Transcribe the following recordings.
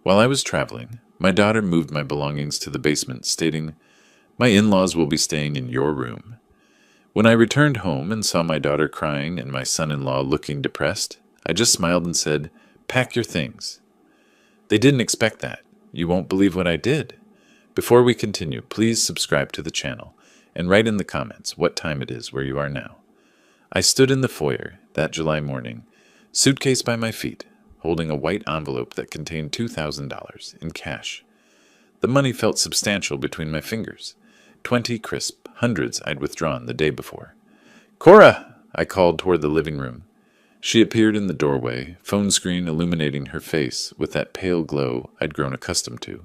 While I was traveling, my daughter moved my belongings to the basement, stating, "My in-laws will be staying in your room." When I returned home and saw my daughter crying and my son-in-law looking depressed, I just smiled and said, "Pack your things." They didn't expect that. You won't believe what I did. Before we continue, please subscribe to the channel and write in the comments what time it is where you are now. I stood in the foyer that July morning, suitcase by my feet, holding a white envelope that contained $2,000 in cash. The money felt substantial between my fingers. 20 crisp, hundreds I'd withdrawn the day before. "Cora!" I called toward the living room. She appeared in the doorway, phone screen illuminating her face with that pale glow I'd grown accustomed to.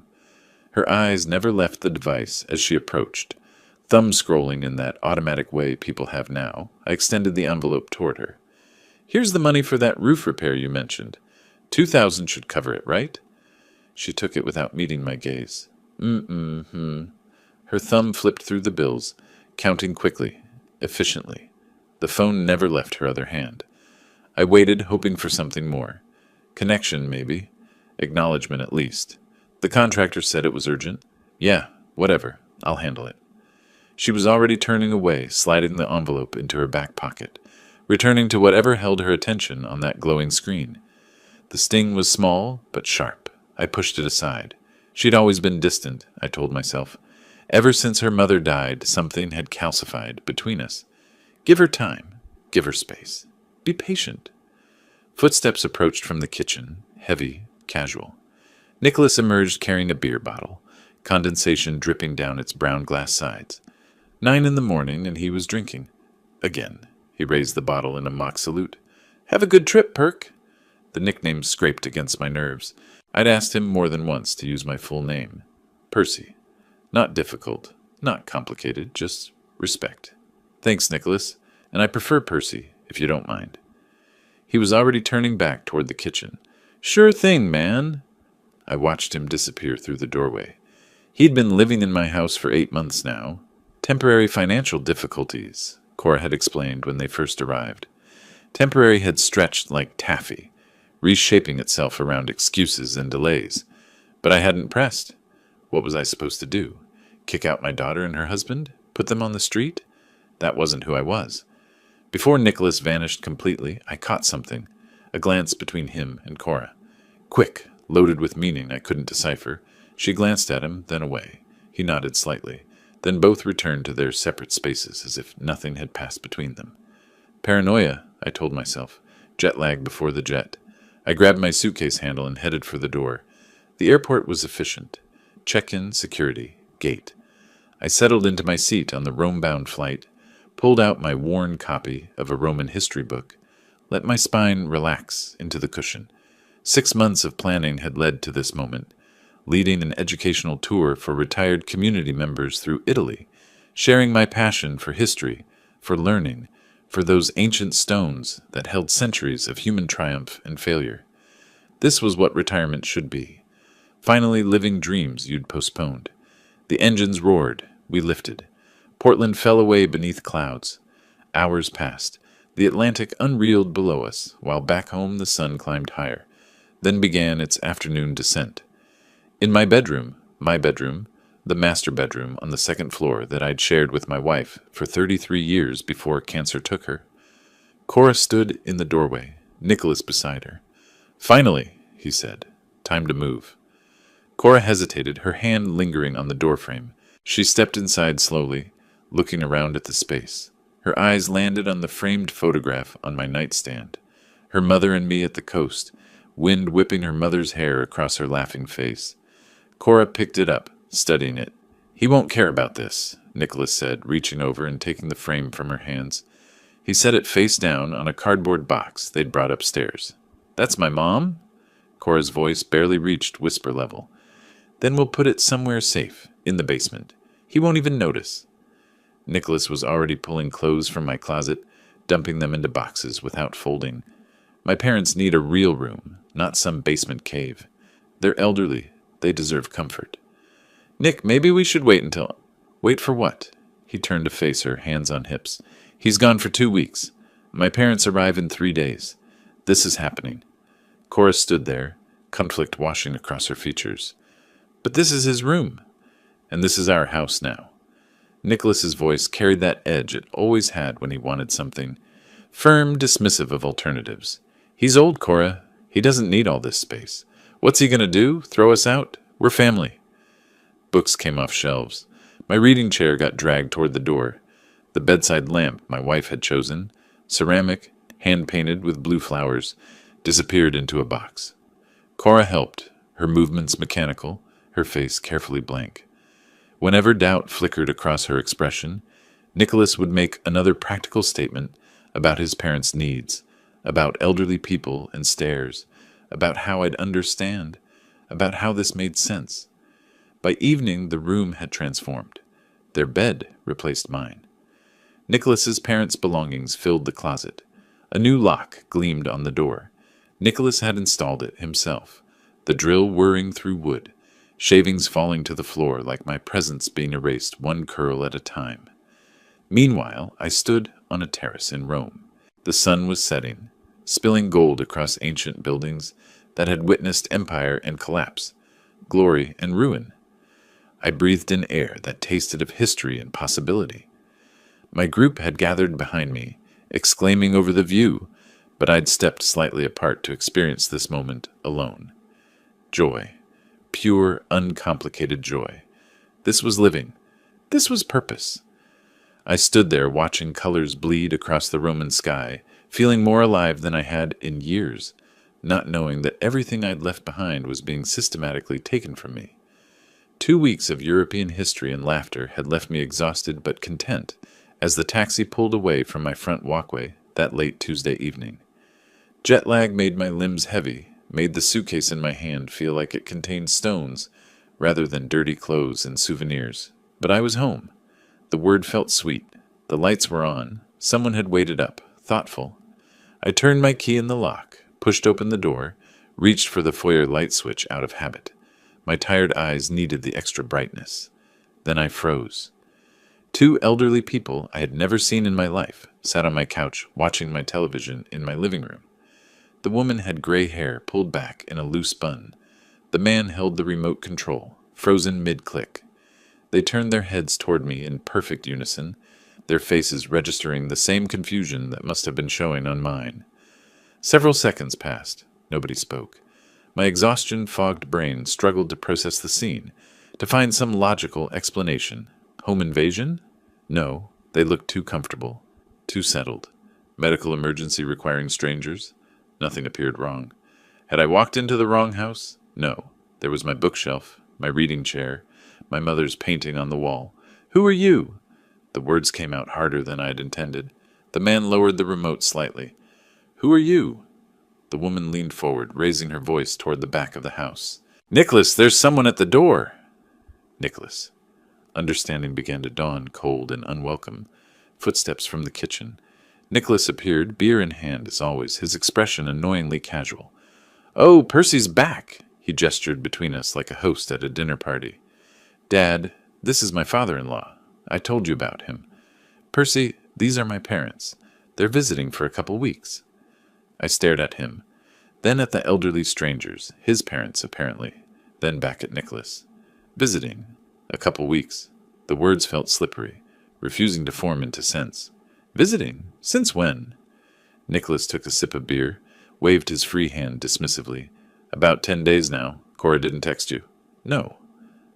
Her eyes never left the device as she approached. Thumb scrolling in that automatic way people have now, I extended the envelope toward her. "Here's the money for that roof repair you mentioned. 2,000 should cover it, right?" She took it without meeting my gaze. Her thumb flipped through the bills, counting quickly, efficiently. The phone never left her other hand. I waited, hoping for something more. Connection, maybe. Acknowledgement, at least. The contractor said it was urgent. Yeah, whatever. I'll handle it. She was already turning away, sliding the envelope into her back pocket, returning to whatever held her attention on that glowing screen. The sting was small, but sharp. I pushed it aside. She'd always been distant, I told myself. Ever since her mother died, something had calcified between us. Give her time. Give her space. Be patient. Footsteps approached from the kitchen, heavy, casual. Nicholas emerged carrying a beer bottle, condensation dripping down its brown glass sides. 9 in the morning, and he was drinking. Again, he raised the bottle in a mock salute. "Have a good trip, Perk." The nickname scraped against my nerves. I'd asked him more than once to use my full name. Percy. Not difficult, not complicated, just respect. "Thanks, Nicholas, and I prefer Percy, if you don't mind." He was already turning back toward the kitchen. "Sure thing, man." I watched him disappear through the doorway. He'd been living in my house for 8 months now. Temporary financial difficulties, Cora had explained when they first arrived. Temporary had stretched like taffy, reshaping itself around excuses and delays. But I hadn't pressed. What was I supposed to do? Kick out my daughter and her husband? Put them on the street? That wasn't who I was. Before Nicholas vanished completely, I caught something, a glance between him and Cora. Quick, loaded with meaning I couldn't decipher. She glanced at him, then away. He nodded slightly. Then both returned to their separate spaces as if nothing had passed between them. Paranoia, I told myself. Jet lag before the jet. I grabbed my suitcase handle and headed for the door. The airport was efficient. Check-in, security, gate. I settled into my seat on the Rome-bound flight, pulled out my worn copy of a Roman history book, let my spine relax into the cushion. 6 months of planning had led to this moment, leading an educational tour for retired community members through Italy, sharing my passion for history, for learning, for those ancient stones that held centuries of human triumph and failure. This was what retirement should be. Finally living dreams you'd postponed. The engines roared. We lifted. Portland fell away beneath clouds. Hours passed. The Atlantic unreeled below us, while back home the sun climbed higher. Then began its afternoon descent. In my bedroom, the master bedroom on the second floor that I'd shared with my wife for 33 years before cancer took her, Cora stood in the doorway, Nicholas beside her. "Finally," he said. "Time to move." Cora hesitated, her hand lingering on the doorframe. She stepped inside slowly, looking around at the space. Her eyes landed on the framed photograph on my nightstand. Her mother and me at the coast, wind whipping her mother's hair across her laughing face. Cora picked it up, studying it. "He won't care about this," Nicholas said, reaching over and taking the frame from her hands. He set it face down on a cardboard box they'd brought upstairs. "That's my mom?" Cora's voice barely reached whisper level. "Then we'll put it somewhere safe, in the basement. He won't even notice." Nicholas was already pulling clothes from my closet, dumping them into boxes without folding. My parents need a real room, not some basement cave. They're elderly. They deserve comfort. "Nick, maybe we should wait until—" "Wait for what?" He turned to face her, hands on hips. "He's gone for 2 weeks. My parents arrive in 3 days. This is happening." Cora stood there, conflict washing across her features. But this is his room, and this is our house now. Nicholas's voice carried that edge it always had when he wanted something. Firm, dismissive of alternatives. He's old, Cora. He doesn't need all this space. What's he going to do? Throw us out? We're family. Books came off shelves. My reading chair got dragged toward the door. The bedside lamp my wife had chosen, ceramic, hand-painted with blue flowers, disappeared into a box. Cora helped, her movements mechanical, her face carefully blank. Whenever doubt flickered across her expression, Nicholas would make another practical statement about his parents' needs, about elderly people and stairs, about how I'd understand, about how this made sense. By evening, the room had transformed. Their bed replaced mine. Nicholas's parents' belongings filled the closet. A new lock gleamed on the door. Nicholas had installed it himself, the drill whirring through wood, shavings falling to the floor like my presence being erased one curl at a time. Meanwhile, I stood on a terrace in Rome. The sun was setting, spilling gold across ancient buildings that had witnessed empire and collapse, glory and ruin. I breathed in air that tasted of history and possibility. My group had gathered behind me, exclaiming over the view, but I'd stepped slightly apart to experience this moment alone. Joy. Pure, uncomplicated joy. This was living. This was purpose. I stood there watching colors bleed across the Roman sky, feeling more alive than I had in years, not knowing that everything I'd left behind was being systematically taken from me. 2 weeks of European history and laughter had left me exhausted but content as the taxi pulled away from my front walkway that late Tuesday evening. Jet lag made my limbs heavy, made the suitcase in my hand feel like it contained stones rather than dirty clothes and souvenirs. But I was home. The word felt sweet. The lights were on. Someone had waited up, thoughtful. I turned my key in the lock, pushed open the door, reached for the foyer light switch out of habit. My tired eyes needed the extra brightness. Then I froze. 2 elderly people I had never seen in my life sat on my couch watching my television in my living room. The woman had gray hair pulled back in a loose bun. The man held the remote control, frozen mid-click. They turned their heads toward me in perfect unison, their faces registering the same confusion that must have been showing on mine. Several seconds passed. Nobody spoke. My exhaustion-fogged brain struggled to process the scene, to find some logical explanation. Home invasion? No, they looked too comfortable, too settled. Medical emergency requiring strangers? Nothing appeared wrong. Had I walked into the wrong house? No. There was my bookshelf, my reading chair, my mother's painting on the wall. Who are you? The words came out harder than I had intended. The man lowered the remote slightly. Who are you? The woman leaned forward, raising her voice toward the back of the house. Nicholas, there's someone at the door. Nicholas. Understanding began to dawn, cold and unwelcome. Footsteps from the kitchen. Nicholas appeared, beer in hand as always, his expression annoyingly casual. Oh, Percy's back! He gestured between us like a host at a dinner party. Dad, this is my father-in-law. I told you about him. Percy, these are my parents. They're visiting for a couple weeks. I stared at him, then at the elderly strangers, his parents apparently, then back at Nicholas. Visiting. A couple weeks. The words felt slippery, refusing to form into sense. Visiting? Since when? Nicholas took a sip of beer, waved his free hand dismissively. About 10 days now. Cora didn't text you. No.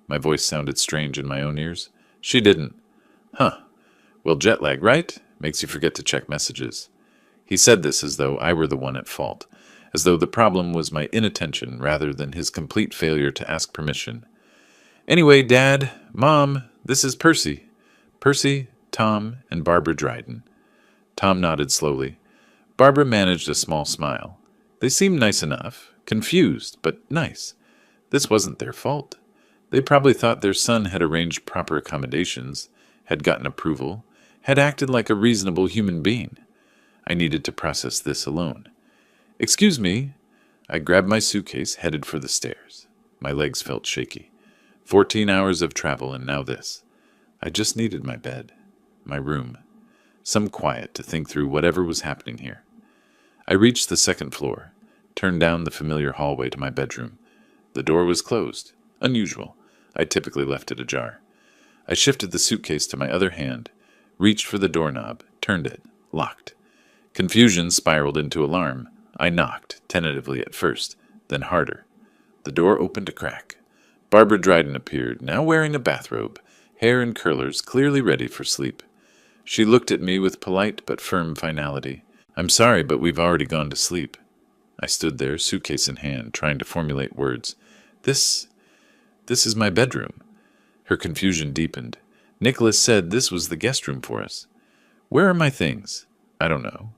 My voice sounded strange in my own ears. She didn't. Huh. Well, jet lag, right? Makes you forget to check messages. He said this as though I were the one at fault, as though the problem was my inattention rather than his complete failure to ask permission. Anyway, Dad, Mom, this is Percy. Percy, Tom, and Barbara Dryden. Tom nodded slowly. Barbara managed a small smile. They seemed nice enough, confused, but nice. This wasn't their fault. They probably thought their son had arranged proper accommodations, had gotten approval, had acted like a reasonable human being. I needed to process this alone. Excuse me. I grabbed my suitcase, headed for the stairs. My legs felt shaky. 14 hours of travel and now this. I just needed my bed, my room, some quiet to think through whatever was happening here. I reached the second floor. turned down the familiar hallway to my bedroom. The door was closed. Unusual. I typically left it ajar. I shifted the suitcase to my other hand, reached for the doorknob, turned it, locked. Confusion spiraled into alarm. I knocked, tentatively at first, then harder. The door opened a crack. Barbara Dryden appeared, now wearing a bathrobe, hair in curlers, clearly ready for sleep. She looked at me with polite but firm finality. "I'm sorry, but we've already gone to sleep." I stood there, suitcase in hand, trying to formulate words. This is my bedroom." Her confusion deepened. "Nicholas said this was the guest room for us." "Where are my things?" "I don't know.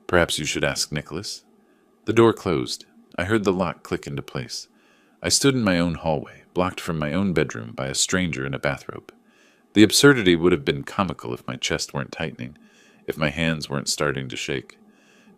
Perhaps you should ask Nicholas." The door closed. I heard the lock click into place. I stood in my own hallway, blocked from my own bedroom by a stranger in a bathrobe. The absurdity would have been comical if my chest weren't tightening, if my hands weren't starting to shake.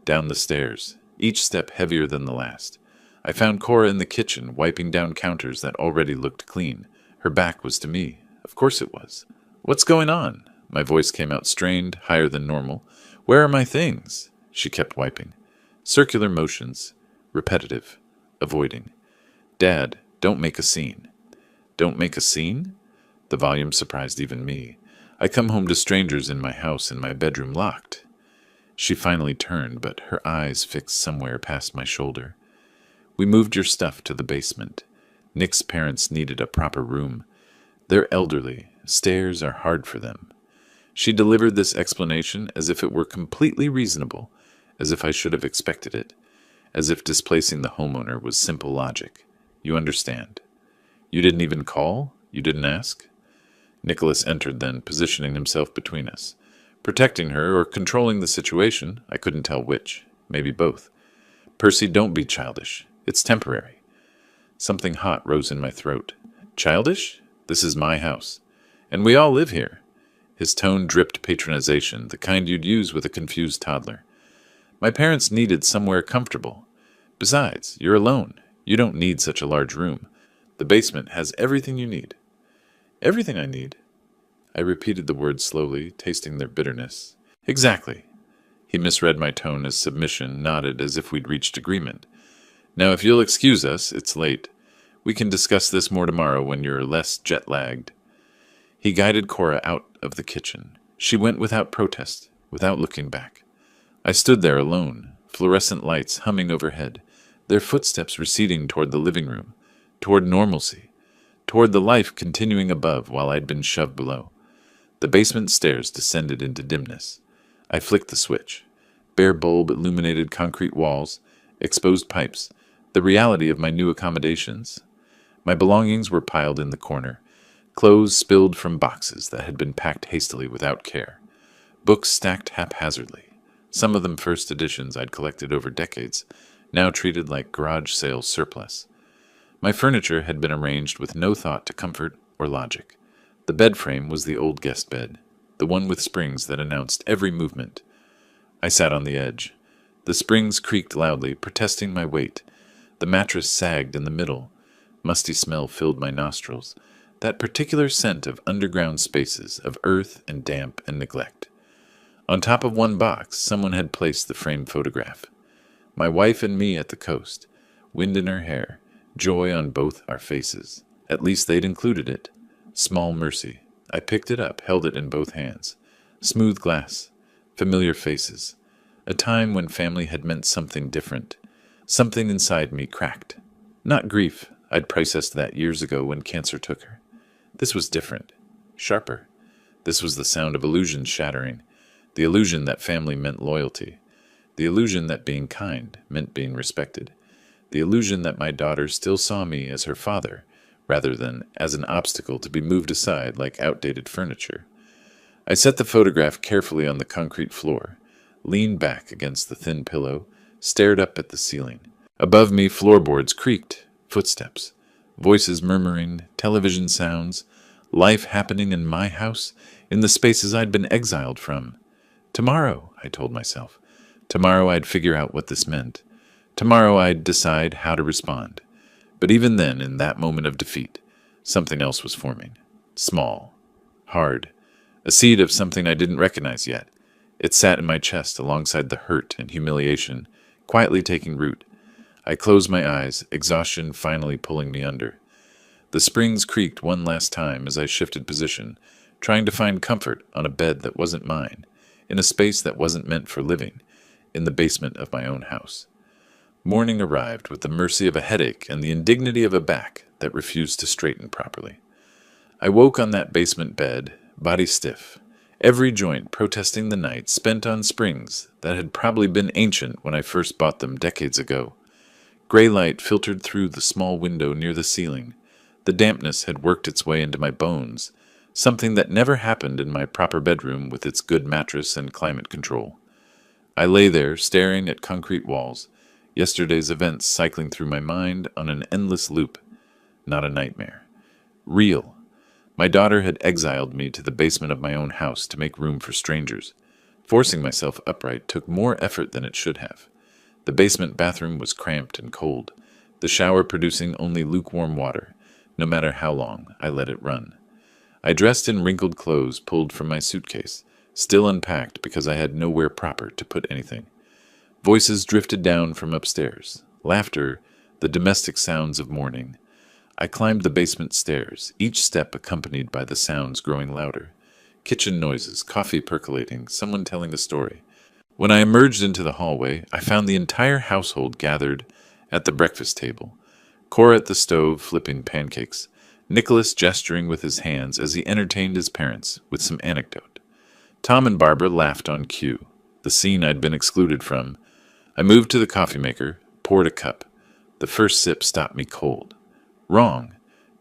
Down the stairs, each step heavier than the last. I found Cora in the kitchen, wiping down counters that already looked clean. Her back was to me. Of course it was. "What's going on?" My voice came out strained, higher than normal. "Where are my things?" She kept wiping. Circular motions. Repetitive. Avoiding. "Dad, don't make a scene." "Don't make a scene?" The volume surprised even me. I come home to strangers in my house and my bedroom locked. She finally turned, but her eyes fixed somewhere past my shoulder. "We moved your stuff to the basement. Nick's parents needed a proper room. They're elderly. Stairs are hard for them." She delivered this explanation as if it were completely reasonable, as if I should have expected it, as if displacing the homeowner was simple logic. "You understand. You didn't even call? You didn't ask?" Nicholas entered then, positioning himself between us. Protecting her or controlling the situation, I couldn't tell which. Maybe both. "Percy, don't be childish. It's temporary." Something hot rose in my throat. "Childish? This is my house. And we all live here." His tone dripped patronization, the kind you'd use with a confused toddler. "My parents needed somewhere comfortable. Besides, you're alone. You don't need such a large room. The basement has everything you need." "Everything I need?" I repeated the words slowly, tasting their bitterness. "Exactly." He misread my tone as submission, nodded as if we'd reached agreement. "Now, if you'll excuse us, it's late. We can discuss this more tomorrow when you're less jet-lagged." He guided Cora out of the kitchen. She went without protest, without looking back. I stood there alone, fluorescent lights humming overhead, their footsteps receding toward the living room, toward normalcy, toward the life continuing above while I'd been shoved below. The basement stairs descended into dimness. I flicked the switch. Bare bulb-illuminated concrete walls, exposed pipes, the reality of my new accommodations. My belongings were piled in the corner, clothes spilled from boxes that had been packed hastily without care, books stacked haphazardly, some of them first editions I'd collected over decades, now treated like garage sale surplus. My furniture had been arranged with no thought to comfort or logic. The bed frame was the old guest bed, the one with springs that announced every movement. I sat on the edge. The springs creaked loudly, protesting my weight. The mattress sagged in the middle. Musty smell filled my nostrils. That particular scent of underground spaces, of earth and damp and neglect. On top of one box, someone had placed the framed photograph. My wife and me at the coast, wind in her hair, joy on both our faces. At least they'd included it. Small mercy. I picked it up, held it in both hands. Smooth glass. Familiar faces. A time when family had meant something different. Something inside me cracked. Not grief. I'd processed that years ago when cancer took her. This was different. Sharper. This was the sound of illusions shattering. The illusion that family meant loyalty. The illusion that being kind meant being respected. The illusion that my daughter still saw me as her father, rather than as an obstacle to be moved aside like outdated furniture. I set the photograph carefully on the concrete floor, leaned back against the thin pillow, stared up at the ceiling. Above me, floorboards creaked, footsteps, voices murmuring, television sounds, life happening in my house, in the spaces I'd been exiled from. Tomorrow, I told myself. Tomorrow I'd figure out what this meant. Tomorrow I'd decide how to respond. But even then, in that moment of defeat, something else was forming. Small. Hard. A seed of something I didn't recognize yet. It sat in my chest alongside the hurt and humiliation, quietly taking root. I closed my eyes, exhaustion finally pulling me under. The springs creaked one last time as I shifted position, trying to find comfort on a bed that wasn't mine, in a space that wasn't meant for living, in the basement of my own house. Morning arrived with the mercy of a headache and the indignity of a back that refused to straighten properly. I woke on that basement bed, body stiff, every joint protesting the night spent on springs that had probably been ancient when I first bought them decades ago. Gray light filtered through the small window near the ceiling. The dampness had worked its way into my bones, something that never happened in my proper bedroom with its good mattress and climate control. I lay there, staring at concrete walls, yesterday's events cycling through my mind on an endless loop. Not a nightmare. Real. My daughter had exiled me to the basement of my own house to make room for strangers. Forcing myself upright took more effort than it should have. The basement bathroom was cramped and cold, the shower producing only lukewarm water, no matter how long I let it run. I dressed in wrinkled clothes pulled from my suitcase, still unpacked because I had nowhere proper to put anything. Voices drifted down from upstairs. Laughter, the domestic sounds of morning. I climbed the basement stairs, each step accompanied by the sounds growing louder. Kitchen noises, coffee percolating, someone telling a story. When I emerged into the hallway, I found the entire household gathered at the breakfast table. Cora at the stove flipping pancakes, Nicholas gesturing with his hands as he entertained his parents with some anecdote. Tom and Barbara laughed on cue, the scene I'd been excluded from. I moved to the coffee maker, poured a cup. The first sip stopped me cold. Wrong.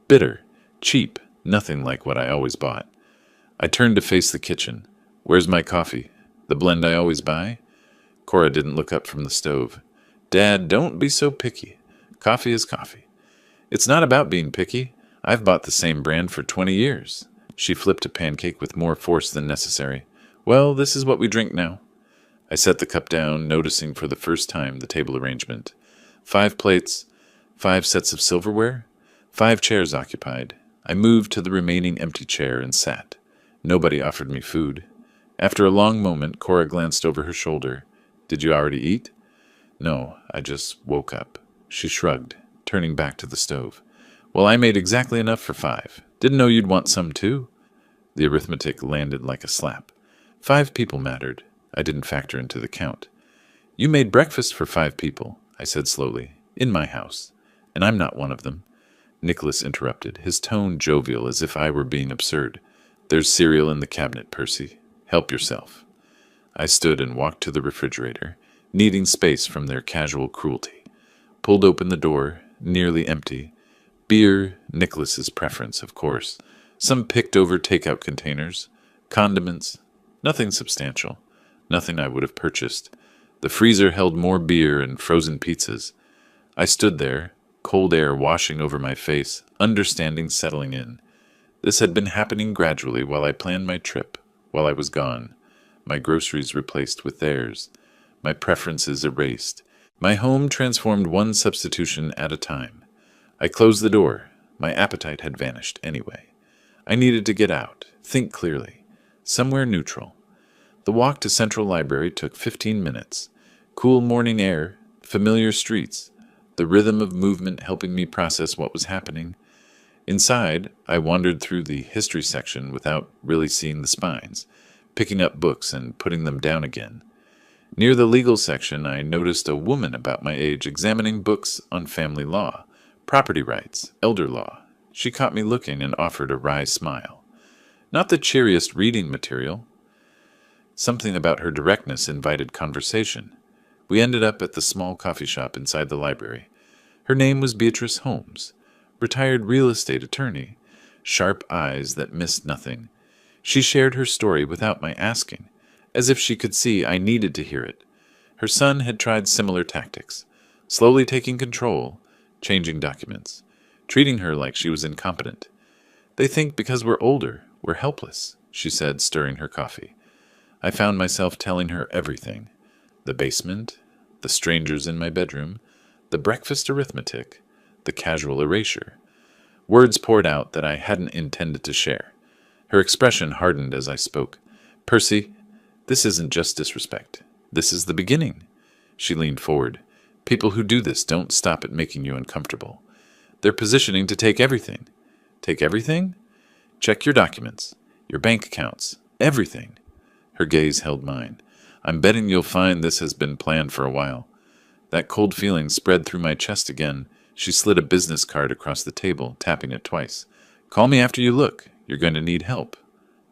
Bitter. Cheap. Nothing like what I always bought. I turned to face the kitchen. Where's my coffee? The blend I always buy? Cora didn't look up from the stove. Dad, don't be so picky. Coffee is coffee. It's not about being picky. I've bought the same brand for 20 years. She flipped a pancake with more force than necessary. Well, this is what we drink now. I set the cup down, noticing for the first time the table arrangement. 5 plates, 5 sets of silverware, 5 chairs occupied. I moved to the remaining empty chair and sat. Nobody offered me food. After a long moment, Cora glanced over her shoulder. Did you already eat? No, I just woke up. She shrugged, turning back to the stove. Well, I made exactly enough for 5. Didn't know you'd want some too. The arithmetic landed like a slap. 5 people mattered. I didn't factor into the count. You made breakfast for 5 people, I said slowly, in my house. And I'm not one of them. Nicholas interrupted, his tone jovial as if I were being absurd. There's cereal in the cabinet, Percy. Help yourself. I stood and walked to the refrigerator, needing space from their casual cruelty. Pulled open the door, nearly empty. Beer, Nicholas's preference, of course. Some picked-over takeout containers. Condiments. Nothing substantial. Nothing I would have purchased. The freezer held more beer and frozen pizzas. I stood there, cold air washing over my face, understanding settling in. This had been happening gradually while I planned my trip, while I was gone. My groceries replaced with theirs. My preferences erased. My home transformed one substitution at a time. I closed the door. My appetite had vanished anyway. I needed to get out, think clearly. Somewhere neutral. The walk to Central Library took 15 minutes. Cool morning air, familiar streets, the rhythm of movement helping me process what was happening. Inside, I wandered through the history section without really seeing the spines, picking up books and putting them down again. Near the legal section, I noticed a woman about my age examining books on family law, property rights, elder law. She caught me looking and offered a wry smile. Not the cheeriest reading material. Something about her directness invited conversation. We ended up at the small coffee shop inside the library. Her name was Beatrice Holmes, retired real estate attorney, sharp eyes that missed nothing. She shared her story without my asking, as if she could see I needed to hear it. Her son had tried similar tactics, slowly taking control, changing documents, treating her like she was incompetent. They think because we're older, we're helpless, she said, stirring her coffee. I found myself telling her everything. The basement, the strangers in my bedroom, the breakfast arithmetic, the casual erasure. Words poured out that I hadn't intended to share. Her expression hardened as I spoke. Percy, this isn't just disrespect. This is the beginning. She leaned forward. People who do this don't stop at making you uncomfortable. They're positioning to take everything. Take everything? Check your documents, your bank accounts, everything. Her gaze held mine. I'm betting you'll find this has been planned for a while. That cold feeling spread through my chest again. She slid a business card across the table, tapping it twice. Call me after you look. You're going to need help.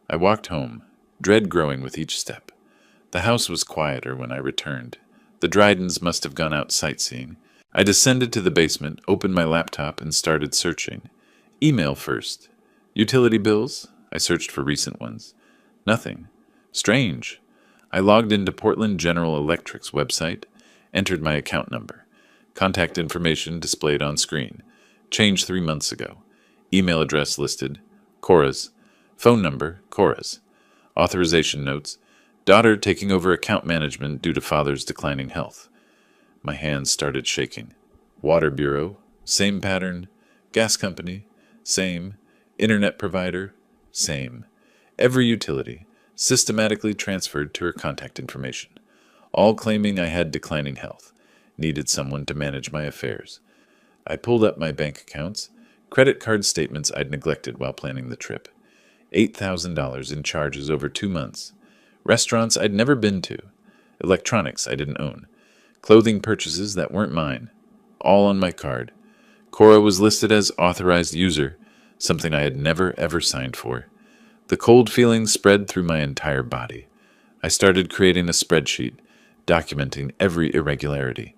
I walked home, dread growing with each step. The house was quieter when I returned. The Drydens must have gone out sightseeing. I descended to the basement, opened my laptop, and started searching. Email first. Utility bills? I searched for recent ones. Nothing. Strange. I logged into Portland General Electric's website, entered my account number. Contact information displayed on screen. Changed 3 months ago. Email address listed. Cora's. Phone number, Cora's. Authorization notes. Daughter taking over account management due to father's declining health. My hands started shaking. Water Bureau. Same pattern. Gas company. Same. Internet provider. Same. Every utility. Systematically transferred to her contact information. All claiming I had declining health. Needed someone to manage my affairs. I pulled up my bank accounts, credit card statements I'd neglected while planning the trip. $8,000 in charges over 2 months. Restaurants I'd never been to. Electronics I didn't own. Clothing purchases that weren't mine. All on my card. Cora was listed as authorized user, something I had never ever signed for. The cold feeling spread through my entire body. I started creating a spreadsheet, documenting every irregularity,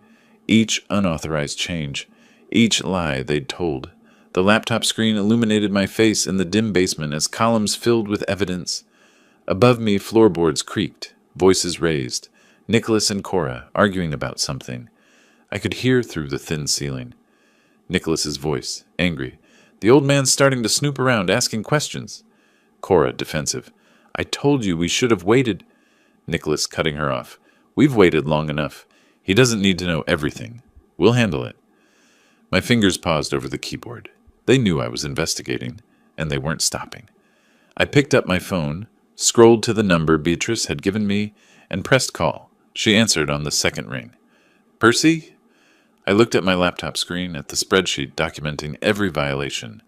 each unauthorized change, each lie they'd told. The laptop screen illuminated my face in the dim basement as columns filled with evidence. Above me, floorboards creaked, voices raised, Nicholas and Cora arguing about something. I could hear through the thin ceiling. Nicholas's voice, angry. The old man's starting to snoop around, asking questions. Cora, defensive. I told you we should have waited. Nicholas, cutting her off. We've waited long enough. He doesn't need to know everything. We'll handle it. My fingers paused over the keyboard. They knew I was investigating, and they weren't stopping. I picked up my phone, scrolled to the number Beatrice had given me, and pressed call. She answered on the second ring. Percy? I looked at my laptop screen, at the spreadsheet documenting every violation.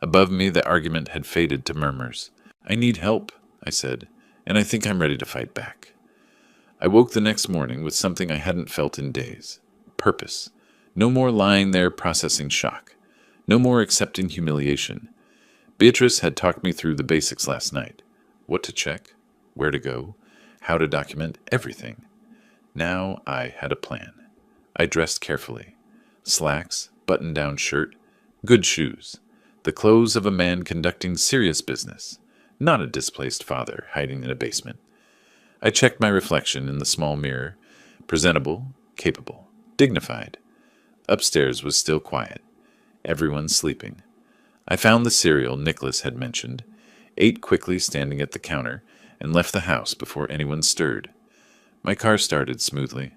Above me, the argument had faded to murmurs. I need help, I said, and I think I'm ready to fight back. I woke the next morning with something I hadn't felt in days. Purpose. No more lying there processing shock. No more accepting humiliation. Beatrice had talked me through the basics last night. What to check, where to go, how to document everything. Now I had a plan. I dressed carefully. Slacks, button-down shirt, good shoes. The clothes of a man conducting serious business, not a displaced father hiding in a basement. I checked my reflection in the small mirror. Presentable, capable, dignified. Upstairs was still quiet. Everyone sleeping. I found the cereal Nicholas had mentioned, ate quickly standing at the counter, and left the house before anyone stirred. My car started smoothly.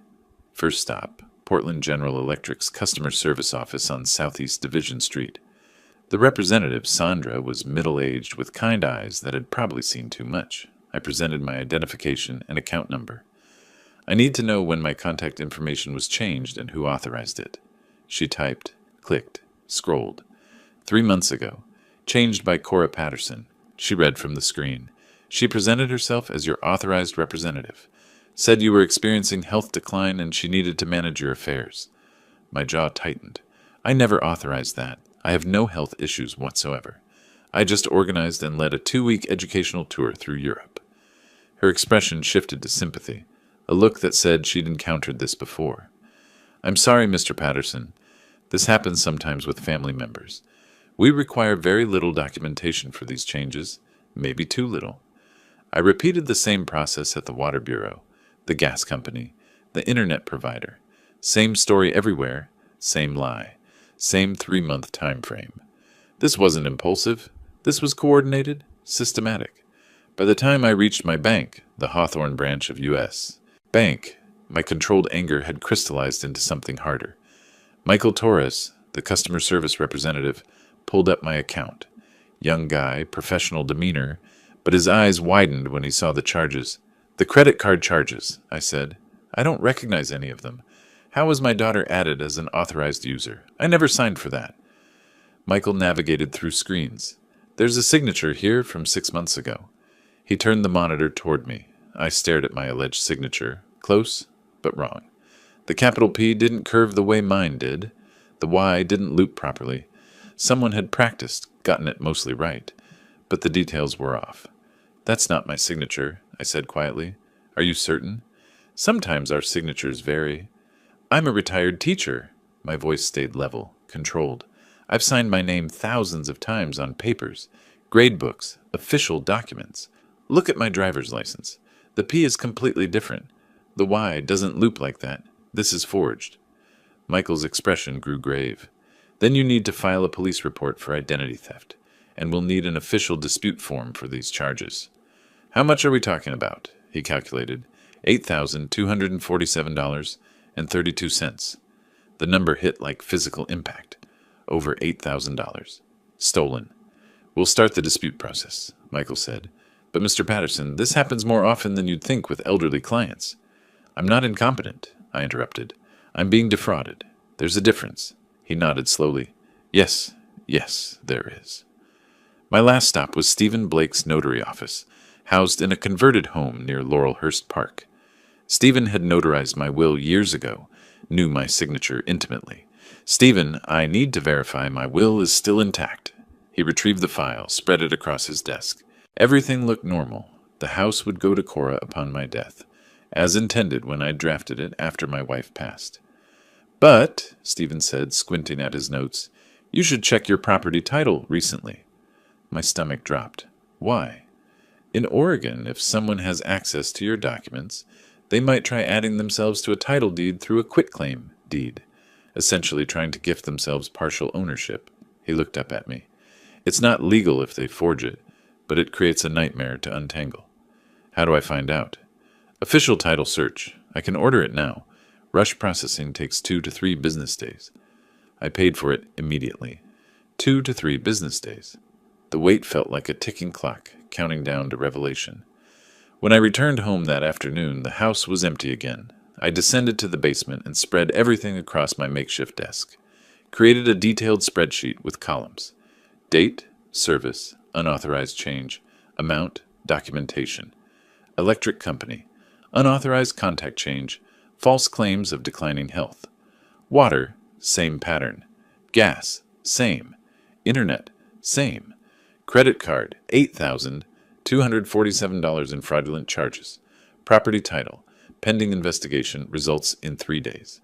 First stop, Portland General Electric's customer service office on Southeast Division Street. The representative, Sandra, was middle-aged with kind eyes that had probably seen too much. I presented my identification and account number. I need to know when my contact information was changed and who authorized it. She typed, clicked, scrolled. 3 months ago. Changed by Cora Patterson. She read from the screen. She presented herself as your authorized representative. Said you were experiencing health decline and she needed to manage your affairs. My jaw tightened. I never authorized that. I have no health issues whatsoever. I just organized and led a 2-week educational tour through Europe. Her expression shifted to sympathy, a look that said she'd encountered this before. I'm sorry, Mr. Patterson. This happens sometimes with family members. We require very little documentation for these changes, maybe too little. I repeated the same process at the Water Bureau, the gas company, the internet provider. Same story everywhere, same lie, same 3-month time frame. This wasn't impulsive. This was coordinated, systematic. By the time I reached my bank, the Hawthorne branch of U.S. Bank, my controlled anger had crystallized into something harder. Michael Torres, the customer service representative, pulled up my account. Young guy, professional demeanor, but his eyes widened when he saw the charges. The credit card charges, I said. I don't recognize any of them. How was my daughter added as an authorized user? I never signed for that. Michael navigated through screens. There's a signature here from 6 months ago. He turned the monitor toward me. I stared at my alleged signature. Close, but wrong. The capital P didn't curve the way mine did. The Y didn't loop properly. Someone had practiced, gotten it mostly right. But the details were off. That's not my signature, I said quietly. Are you certain? Sometimes our signatures vary. I'm a retired teacher. My voice stayed level, controlled. I've signed my name thousands of times on papers, grade books, official documents. Look at my driver's license. The P is completely different. The Y doesn't loop like that. This is forged. Michael's expression grew grave. Then you need to file a police report for identity theft, and we'll need an official dispute form for these charges. How much are we talking about? He calculated. $8,247.32. The number hit like physical impact. Over $8,000. Stolen. We'll start the dispute process, Michael said. But Mr. Patterson, this happens more often than you'd think with elderly clients. I'm not incompetent, I interrupted. I'm being defrauded. There's a difference. He nodded slowly. Yes, there is. My last stop was Stephen Blake's notary office, housed in a converted home near Laurelhurst Park. Stephen had notarized my will years ago, knew my signature intimately. Stephen, I need to verify my will is still intact. He retrieved the file, spread it across his desk. Everything looked normal. The house would go to Cora upon my death, as intended when I drafted it after my wife passed. But, Stephen said, squinting at his notes, you should check your property title recently. My stomach dropped. Why? In Oregon, if someone has access to your documents, they might try adding themselves to a title deed through a quitclaim deed, essentially trying to gift themselves partial ownership. He looked up at me. It's not legal if they forge it, but it creates a nightmare to untangle. How do I find out? Official title search. I can order it now. Rush processing takes 2 to 3 business days. I paid for it immediately. 2 to 3 business days. The wait felt like a ticking clock, counting down to revelation. When I returned home that afternoon, the house was empty again. I descended to the basement and spread everything across my makeshift desk. Created a detailed spreadsheet with columns. Date, service, unauthorized change, amount, documentation. Electric company, unauthorized contact change, false claims of declining health. Water, same pattern. Gas, same. Internet, same. Credit card, $8,247 in fraudulent charges. Property title, pending investigation, results in 3 days.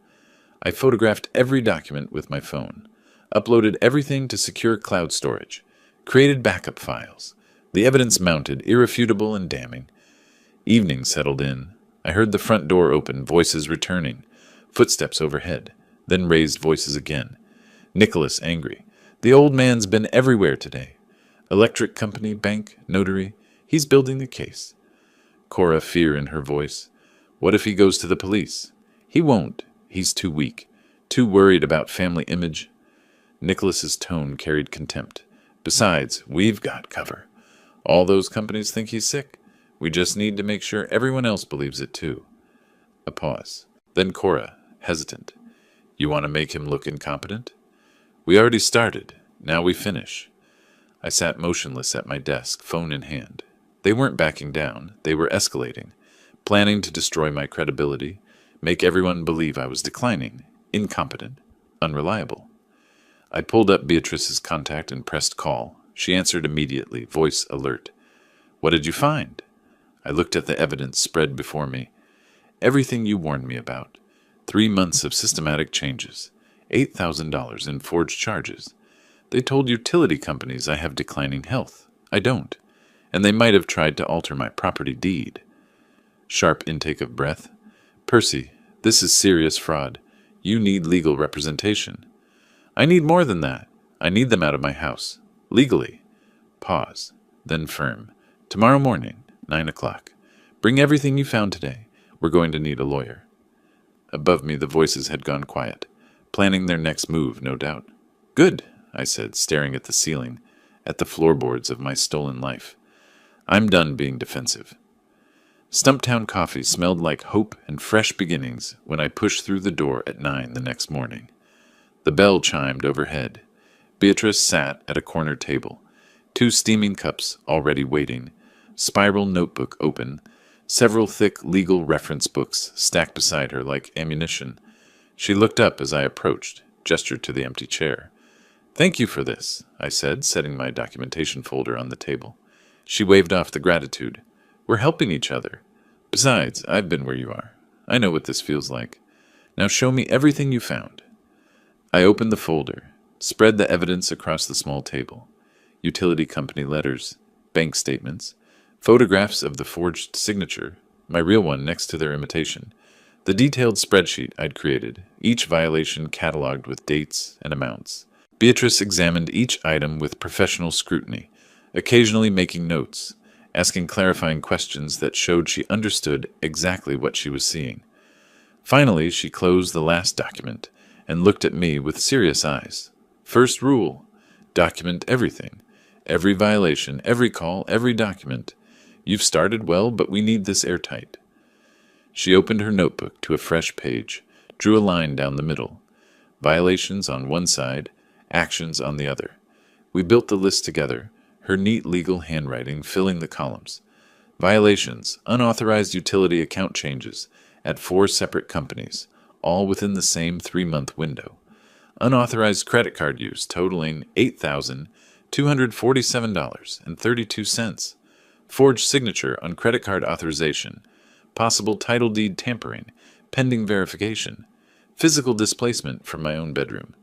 I photographed every document with my phone, uploaded everything to secure cloud storage, created backup files. The evidence mounted, irrefutable and damning. Evening settled in. I heard the front door open, voices returning, footsteps overhead, then raised voices again. Nicholas angry. The old man's been everywhere today. Electric company, bank, notary. He's building the case. Cora, fear in her voice. What if he goes to the police? He won't. He's too weak. Too worried about family image. Nicholas's tone carried contempt. Besides, we've got cover. All those companies think he's sick. We just need to make sure everyone else believes it too. A pause. Then Cora, hesitant. You want to make him look incompetent? We already started. Now we finish. I sat motionless at my desk, phone in hand. They weren't backing down. They were escalating, planning to destroy my credibility, make everyone believe I was declining, incompetent, unreliable. I pulled up Beatrice's contact and pressed call. She answered immediately, voice alert. What did you find? I looked at the evidence spread before me. Everything you warned me about. 3 months of systematic changes. $8,000 in forged charges. They told utility companies I have declining health. I don't. And they might have tried to alter my property deed. Sharp intake of breath. Percy, this is serious fraud. You need legal representation. I need more than that. I need them out of my house. Legally. Pause. Then firm. Tomorrow morning, 9 o'clock. Bring everything you found today. We're going to need a lawyer. Above me, the voices had gone quiet, planning their next move, no doubt. Good, I said, staring at the ceiling, at the floorboards of my stolen life. I'm done being defensive. Stumptown coffee smelled like hope and fresh beginnings when I pushed through the door at 9 the next morning. The bell chimed overhead. Beatrice sat at a corner table, 2 steaming cups already waiting, spiral notebook open, several thick legal reference books stacked beside her like ammunition. She looked up as I approached, gestured to the empty chair. "Thank you for this," I said, setting my documentation folder on the table. She waved off the gratitude. "We're helping each other. Besides, I've been where you are. I know what this feels like. Now show me everything you found." I opened the folder, spread the evidence across the small table. Utility company letters, bank statements, photographs of the forged signature, my real one next to their imitation, the detailed spreadsheet I'd created, each violation cataloged with dates and amounts. Beatrice examined each item with professional scrutiny, occasionally making notes, asking clarifying questions that showed she understood exactly what she was seeing. Finally, she closed the last document and looked at me with serious eyes. "First rule: document everything. Every violation, every call, every document. You've started well, but we need this airtight." She opened her notebook to a fresh page, drew a line down the middle. Violations on one side, actions on the other. We built the list together, her neat legal handwriting filling the columns. Violations: unauthorized utility account changes at 4 separate companies, all within the same 3-month window. Unauthorized credit card use totaling $8,247.32. Forged signature on credit card authorization. Possible title deed tampering, pending verification. Physical displacement from my own bedroom.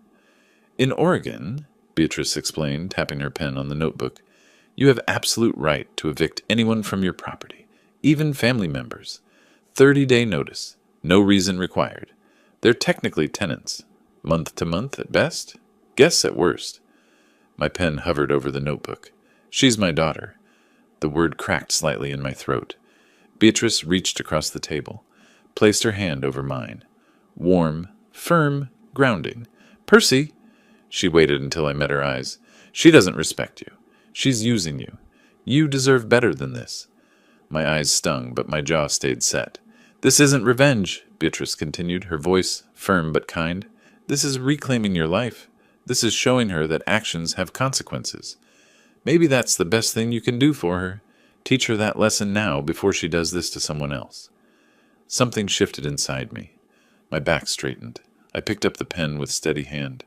"In Oregon," Beatrice explained, tapping her pen on the notebook, "you have absolute right to evict anyone from your property, even family members. 30-day notice, no reason required. They're technically tenants. Month to month at best, guess at worst." My pen hovered over the notebook. "She's my daughter." The word cracked slightly in my throat. Beatrice reached across the table, placed her hand over mine. Warm, firm, grounding. "Percy!" She waited until I met her eyes. "She doesn't respect you. She's using you. You deserve better than this." My eyes stung, but my jaw stayed set. "This isn't revenge," Beatrice continued, her voice firm but kind. "This is reclaiming your life. This is showing her that actions have consequences. Maybe that's the best thing you can do for her. Teach her that lesson now before she does this to someone else." Something shifted inside me. My back straightened. I picked up the pen with steady hand.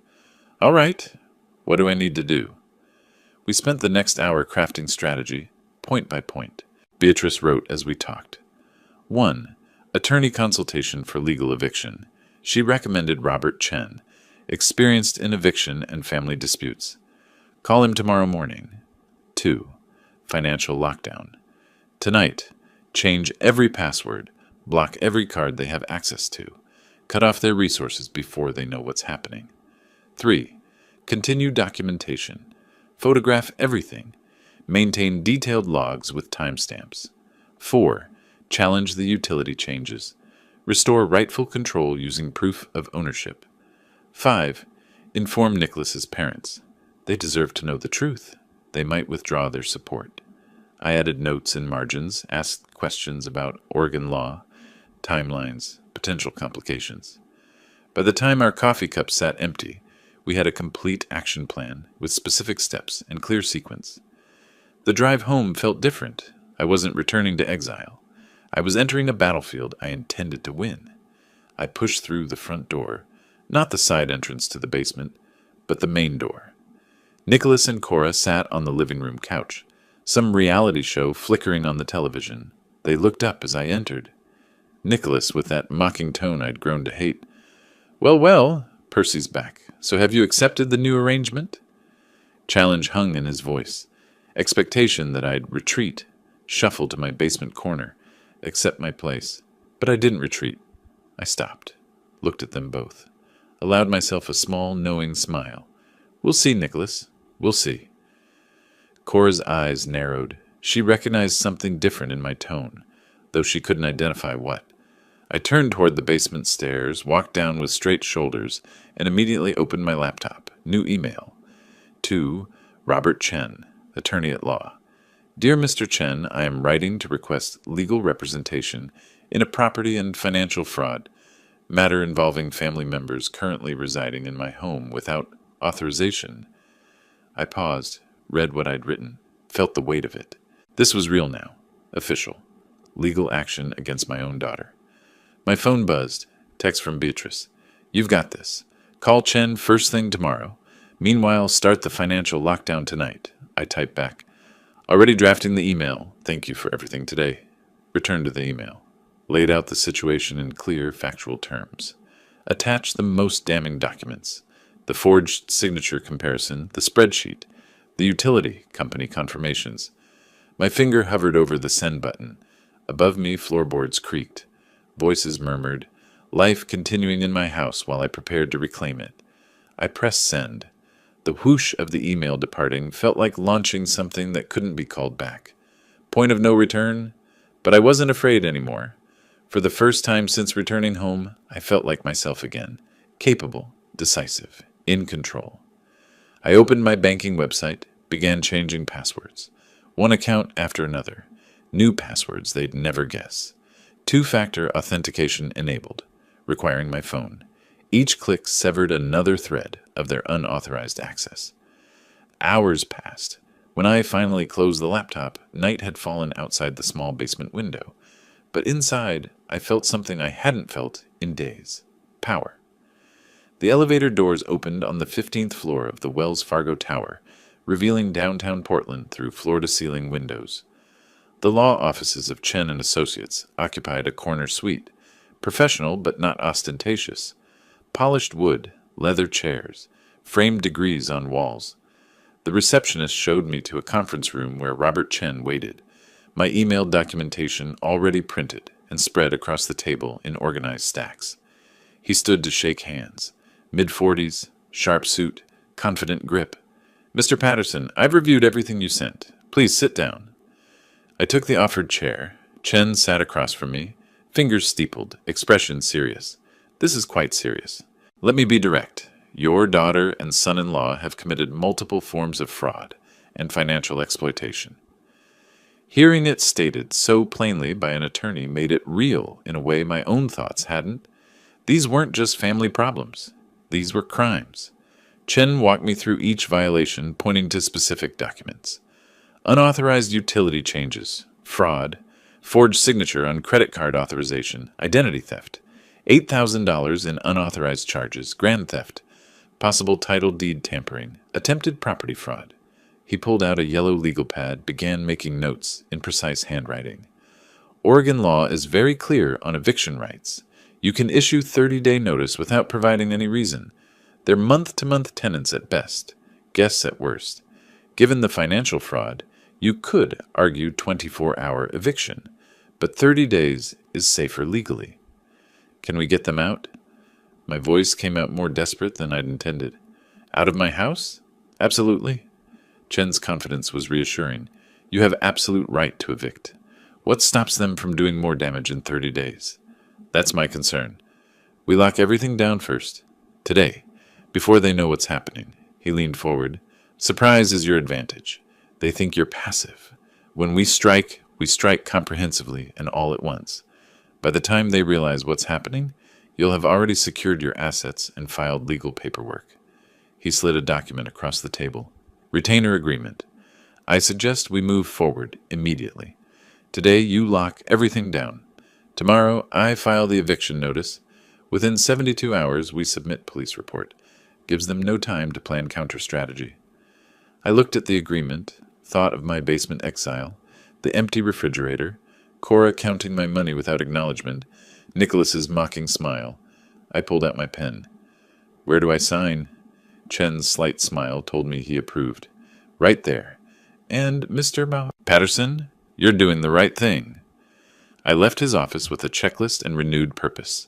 "All right. What do I need to do?" We spent the next hour crafting strategy, point by point. Beatrice wrote as we talked. 1. Attorney consultation for legal eviction. She recommended Robert Chen, experienced in eviction and family disputes. Call him tomorrow morning. 2. Financial lockdown. Tonight, change every password, block every card they have access to, cut off their resources before they know what's happening. 3. Continue documentation. Photograph everything. Maintain detailed logs with timestamps. 4. Challenge the utility changes. Restore rightful control using proof of ownership. 5. Inform Nicholas's parents. They deserve to know the truth. They might withdraw their support. I added notes in margins, asked questions about Oregon law, timelines, potential complications. By the time our coffee cups sat empty, we had a complete action plan with specific steps and clear sequence. The drive home felt different. I wasn't returning to exile. I was entering a battlefield I intended to win. I pushed through the front door, not the side entrance to the basement, but the main door. Nicholas and Cora sat on the living room couch, some reality show flickering on the television. They looked up as I entered. Nicholas, with that mocking tone I'd grown to hate. "Well, well, Percy's back. So have you accepted the new arrangement?" Challenge hung in his voice. Expectation that I'd retreat, shuffle to my basement corner, accept my place. But I didn't retreat. I stopped, looked at them both, allowed myself a small, knowing smile. "We'll see, Nicholas. We'll see." Cora's eyes narrowed. She recognized something different in my tone, though she couldn't identify what. I turned toward the basement stairs, walked down with straight shoulders, and immediately opened my laptop. New email. To Robert Chen, attorney at law. Dear Mr. Chen, I am writing to request legal representation in a property and financial fraud matter involving family members currently residing in my home without authorization. I paused, read what I'd written, felt the weight of it. This was real now. Official. Legal action against my own daughter. My phone buzzed. Text from Beatrice. You've got this. Call Chen first thing tomorrow. Meanwhile, start the financial lockdown tonight. I typed back. Already drafting the email. Thank you for everything today. Returned to the email. Laid out the situation in clear, factual terms. Attached the most damning documents. The forged signature comparison, the spreadsheet, the utility company confirmations. My finger hovered over the send button. Above me, floorboards creaked. Voices murmured. Life continuing in my house while I prepared to reclaim it. I pressed send. The whoosh of the email departing felt like launching something that couldn't be called back. Point of no return? But I wasn't afraid anymore. For the first time since returning home, I felt like myself again. Capable, decisive, in control. I opened my banking website, began changing passwords. One account after another. New passwords they'd never guess. Two-factor authentication enabled, requiring my phone. Each click severed another thread of their unauthorized access. Hours passed. When I finally closed the laptop, night had fallen outside the small basement window. But inside, I felt something I hadn't felt in days. Power. The elevator doors opened on the 15th floor of the Wells Fargo Tower, revealing downtown Portland through floor-to-ceiling windows. The law offices of Chen and Associates occupied a corner suite, professional but not ostentatious. Polished wood, leather chairs, framed degrees on walls. The receptionist showed me to a conference room where Robert Chen waited, my emailed documentation already printed and spread across the table in organized stacks. He stood to shake hands, mid-40s, sharp suit, confident grip. Mr. Patterson, I've reviewed everything you sent. Please sit down. I took the offered chair. Chen sat across from me, fingers steepled, expression serious. This is quite serious. Let me be direct. Your daughter and son-in-law have committed multiple forms of fraud and financial exploitation. Hearing it stated so plainly by an attorney made it real in a way my own thoughts hadn't. These weren't just family problems. These were crimes. Chen walked me through each violation, pointing to specific documents. Unauthorized utility changes, fraud, forged signature on credit card authorization, identity theft, $8,000 in unauthorized charges, grand theft, possible title deed tampering, attempted property fraud. He pulled out a yellow legal pad, began making notes in precise handwriting. Oregon law is very clear on eviction rights. You can issue 30-day notice without providing any reason. They're month-to-month tenants at best, guests at worst. Given the financial fraud, you could argue 24-hour eviction, but 30 days is safer legally. Can we get them out? My voice came out more desperate than I'd intended. Out of my house? Absolutely. Chen's confidence was reassuring. You have absolute right to evict. What stops them from doing more damage in 30 days? That's my concern. We lock everything down first. Today, before they know what's happening. He leaned forward. Surprise is your advantage. They think you're passive. When we strike comprehensively and all at once. By the time they realize what's happening, you'll have already secured your assets and filed legal paperwork. He slid a document across the table. Retainer agreement. I suggest we move forward immediately. Today you lock everything down. Tomorrow I file the eviction notice. Within 72 hours we submit police report. Gives them no time to plan counter-strategy. I looked at the agreement, thought of my basement exile, the empty refrigerator, Cora counting my money without acknowledgement, Nicholas's mocking smile. I pulled out my pen. Where do I sign? Chen's slight smile told me he approved. Right there. And Mr. Patterson, you're doing the right thing. I left his office with a checklist and renewed purpose.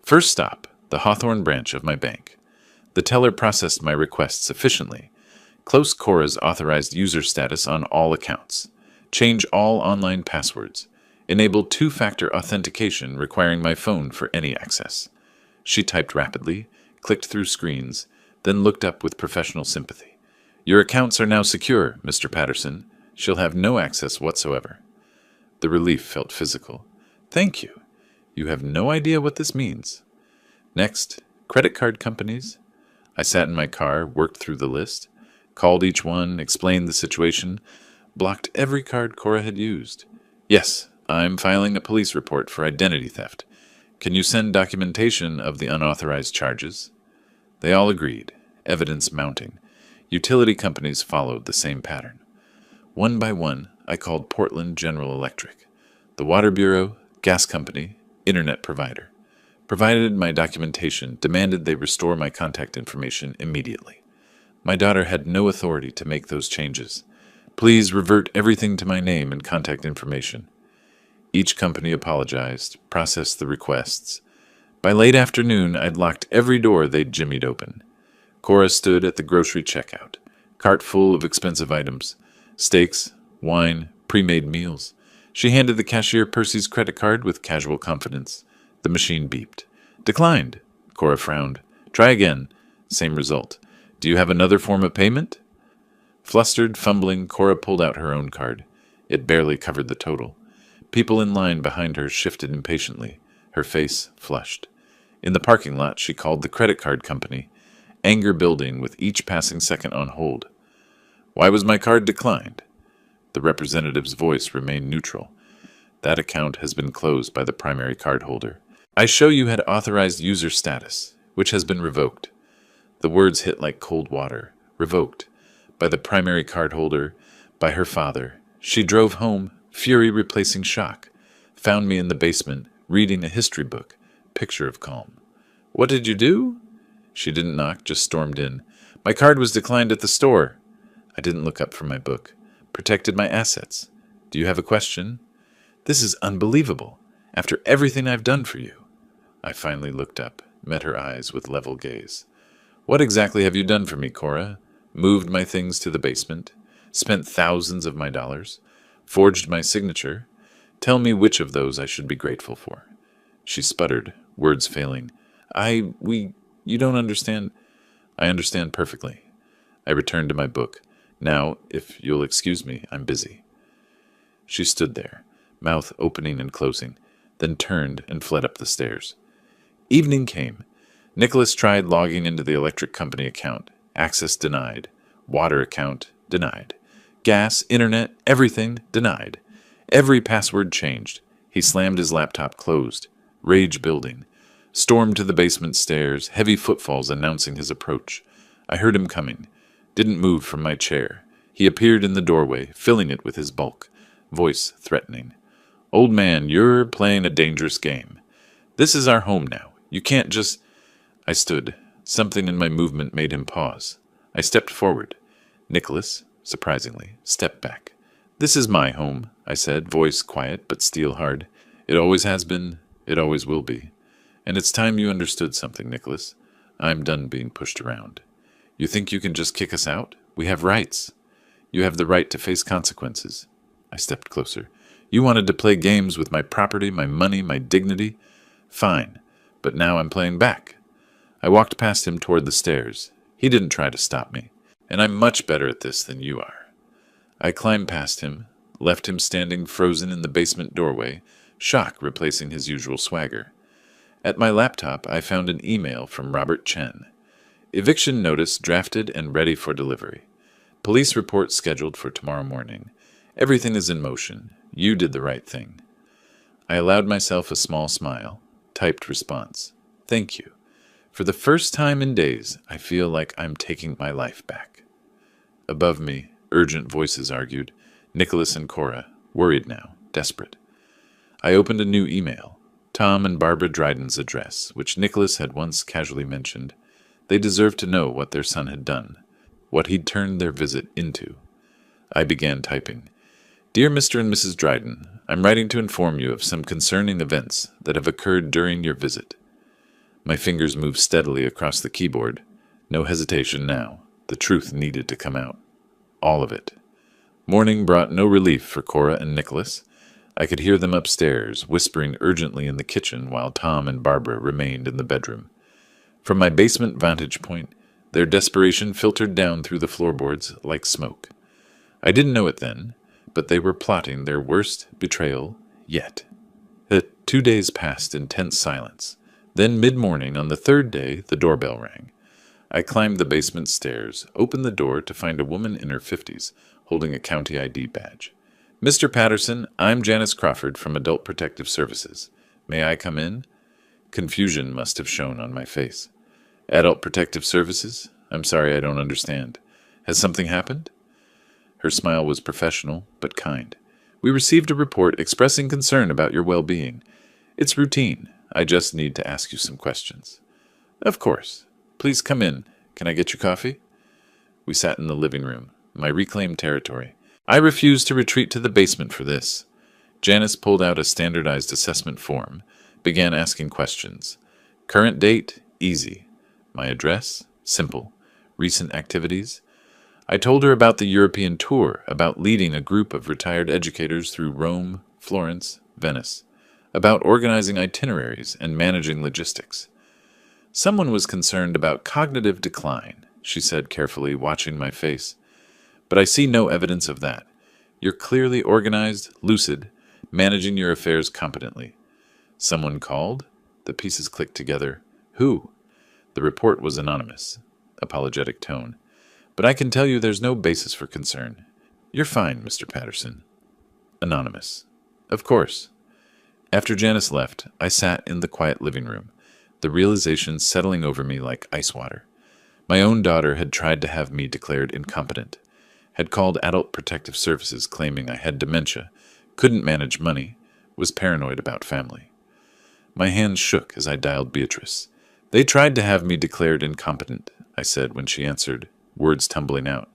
First stop, the Hawthorne branch of my bank. The teller processed my request sufficiently. Close Cora's authorized user status on all accounts. Change all online passwords. Enable two-factor authentication requiring my phone for any access. She typed rapidly, clicked through screens, then looked up with professional sympathy. Your accounts are now secure, Mr. Patterson. She'll have no access whatsoever. The relief felt physical. Thank you. You have no idea what this means. Next, credit card companies. I sat in my car, worked through the list, called each one, explained the situation, blocked every card Cora had used. Yes, I'm filing a police report for identity theft. Can you send documentation of the unauthorized charges? They all agreed, evidence mounting. Utility companies followed the same pattern. One by one, I called Portland General Electric, the Water Bureau, gas company, internet provider. Provided my documentation, demanded they restore my contact information immediately. My daughter had no authority to make those changes. Please revert everything to my name and contact information. Each company apologized, processed the requests. By late afternoon, I'd locked every door they'd jimmied open. Cora stood at the grocery checkout, cart full of expensive items, steaks, wine, pre-made meals. She handed the cashier Percy's credit card with casual confidence. The machine beeped. Declined. Cora frowned. Try again. Same result. Do you have another form of payment? Flustered, fumbling, Cora pulled out her own card. It barely covered the total. People in line behind her shifted impatiently. Her face flushed. In the parking lot, she called the credit card company, anger building with each passing second on hold. Why was my card declined? The representative's voice remained neutral. That account has been closed by the primary cardholder. I show you had authorized user status, which has been revoked. The words hit like cold water. Revoked. By the primary cardholder, by her father. She drove home, fury replacing shock. Found me in the basement, reading a history book. Picture of calm. What did you do? She didn't knock, just stormed in. My card was declined at the store. I didn't look up from my book. Protected my assets. Do you have a question? This is unbelievable. After everything I've done for you. I finally looked up, met her eyes with level gaze. What exactly have you done for me, Cora? Moved my things to the basement? Spent thousands of my dollars? Forged my signature? Tell me which of those I should be grateful for. She sputtered, words failing. You don't understand. I understand perfectly. I returned to my book. Now, if you'll excuse me, I'm busy. She stood there, mouth opening and closing, then turned and fled up the stairs. Evening came. Nicholas tried logging into the electric company account. Access denied. Water account denied. Gas, internet, everything denied. Every password changed. He slammed his laptop closed. Rage building. Stormed to the basement stairs, heavy footfalls announcing his approach. I heard him coming. Didn't move from my chair. He appeared in the doorway, filling it with his bulk. Voice threatening. Old man, you're playing a dangerous game. This is our home now. You can't just... I stood. Something in my movement made him pause. I stepped forward. Nicholas, surprisingly, stepped back. This is my home, I said, voice quiet but steel hard. It always has been. It always will be. And it's time you understood something, Nicholas. I'm done being pushed around. You think you can just kick us out? We have rights. You have the right to face consequences. I stepped closer. You wanted to play games with my property, my money, my dignity? Fine. But now I'm playing back. I walked past him toward the stairs. He didn't try to stop me. And I'm much better at this than you are. I climbed past him, left him standing frozen in the basement doorway, shock replacing his usual swagger. At my laptop, I found an email from Robert Chen. Eviction notice drafted and ready for delivery. Police report scheduled for tomorrow morning. Everything is in motion. You did the right thing. I allowed myself a small smile. Typed response. Thank you. For the first time in days, I feel like I'm taking my life back. Above me, urgent voices argued. Nicholas and Cora, worried now, desperate. I opened a new email. Tom and Barbara Dryden's address, which Nicholas had once casually mentioned. They deserved to know what their son had done, what he'd turned their visit into. I began typing. Dear Mr. and Mrs. Dryden, I'm writing to inform you of some concerning events that have occurred during your visit. My fingers moved steadily across the keyboard. No hesitation now. The truth needed to come out. All of it. Morning brought no relief for Cora and Nicholas. I could hear them upstairs, whispering urgently in the kitchen while Tom and Barbara remained in the bedroom. From my basement vantage point, their desperation filtered down through the floorboards like smoke. I didn't know it then, but they were plotting their worst betrayal yet. 2 days passed in tense silence. Then, mid-morning, on the third day, the doorbell rang. I climbed the basement stairs, opened the door to find a woman in her 50s, holding a county ID badge. "Mr. Patterson, I'm Janice Crawford from Adult Protective Services. May I come in?" Confusion must have shown on my face. "Adult Protective Services? I'm sorry, I don't understand. Has something happened?" Her smile was professional, but kind. "We received a report expressing concern about your well-being. It's routine. I just need to ask you some questions." "Of course. Please come in. Can I get you coffee?" We sat in the living room, my reclaimed territory. I refused to retreat to the basement for this. Janice pulled out a standardized assessment form, began asking questions. Current date? Easy. My address? Simple. Recent activities? I told her about the European tour, about leading a group of retired educators through Rome, Florence, Venice, about organizing itineraries and managing logistics. "Someone was concerned about cognitive decline," she said carefully, watching my face. "But I see no evidence of that. You're clearly organized, lucid, managing your affairs competently." "Someone called?" The pieces clicked together. "Who?" The report was anonymous. Apologetic tone. "But I can tell you there's no basis for concern. You're fine, Mr. Patterson." Anonymous. Of course. After Janice left, I sat in the quiet living room, the realization settling over me like ice water. My own daughter had tried to have me declared incompetent, had called Adult Protective Services claiming I had dementia, couldn't manage money, was paranoid about family. My hands shook as I dialed Beatrice. "They tried to have me declared incompetent," I said when she answered, words tumbling out.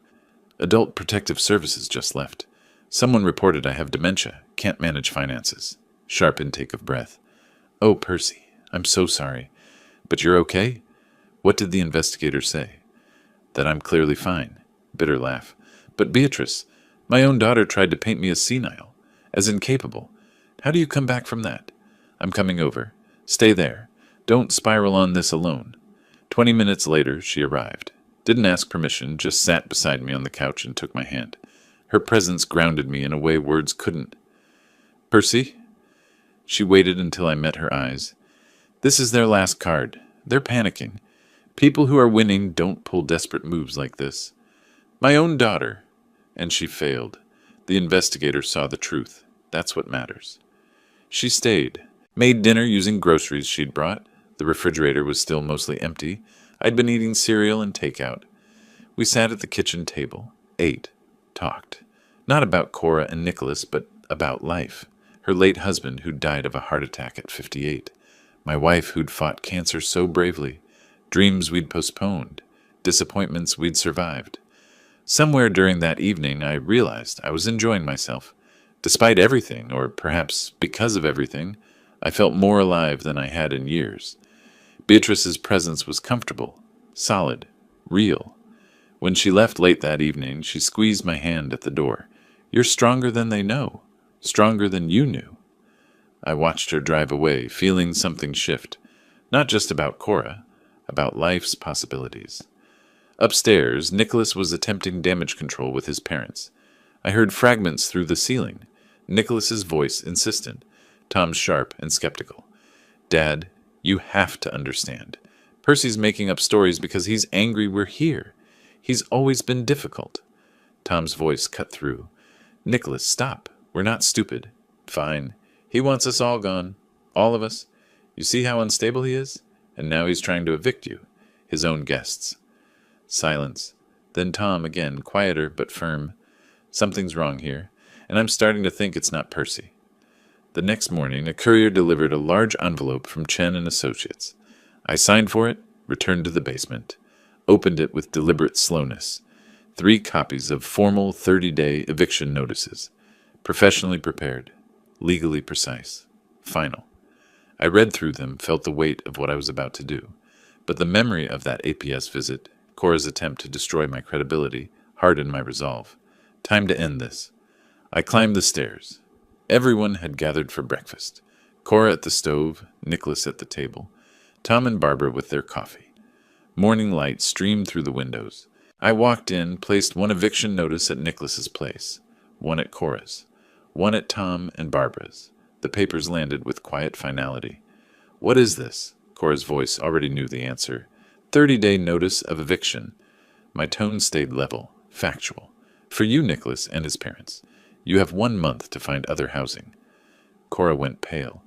"Adult Protective Services just left. Someone reported I have dementia, can't manage finances." Sharp intake of breath. "Oh, Percy, I'm so sorry. But you're okay? What did the investigator say?" "That I'm clearly fine." Bitter laugh. "But Beatrice, my own daughter tried to paint me as senile, as incapable. How do you come back from that?" "I'm coming over. Stay there. Don't spiral on this alone." 20 minutes later, she arrived. Didn't ask permission, just sat beside me on the couch and took my hand. Her presence grounded me in a way words couldn't. "Percy?" She waited until I met her eyes. "This is their last card. They're panicking. People who are winning don't pull desperate moves like this. My own daughter." And she failed. The investigator saw the truth. That's what matters. She stayed. Made dinner using groceries she'd brought. The refrigerator was still mostly empty. I'd been eating cereal and takeout. We sat at the kitchen table, ate, talked. Not about Cora and Nicholas, but about life. Her late husband who'd died of a heart attack at 58. My wife who'd fought cancer so bravely. Dreams we'd postponed. Disappointments we'd survived. Somewhere during that evening, I realized I was enjoying myself. Despite everything, or perhaps because of everything, I felt more alive than I had in years. Beatrice's presence was comfortable, solid, real. When she left late that evening, she squeezed my hand at the door. "You're stronger than they know. Stronger than you knew." I watched her drive away, feeling something shift. Not just about Cora, about life's possibilities. Upstairs, Nicholas was attempting damage control with his parents. I heard fragments through the ceiling. Nicholas's voice insistent, Tom's sharp and skeptical. "Dad, you have to understand. Percy's making up stories because he's angry we're here. He's always been difficult." Tom's voice cut through. "Nicholas, stop. We're not stupid." "Fine. He wants us all gone. All of us. You see how unstable he is? And now he's trying to evict you. His own guests." Silence. Then Tom again, quieter but firm. "Something's wrong here, and I'm starting to think it's not Percy." The next morning, a courier delivered a large envelope from Chen and Associates. I signed for it, returned to the basement, opened it with deliberate slowness. 3 copies of formal 30-day eviction notices. Professionally prepared, legally precise, final. I read through them, felt the weight of what I was about to do. But the memory of that APS visit, Cora's attempt to destroy my credibility, hardened my resolve. Time to end this. I climbed the stairs. Everyone had gathered for breakfast. Cora at the stove, Nicholas at the table, Tom and Barbara with their coffee. Morning light streamed through the windows. I walked in, placed one eviction notice at Nicholas's place. one at Cora's, one at Tom and Barbara's. The papers landed with quiet finality. What is this? Cora's voice already knew the answer. 30-day notice of eviction. My tone stayed level, factual. For you, Nicholas, and his parents. You have 1 month to find other housing. Cora went pale.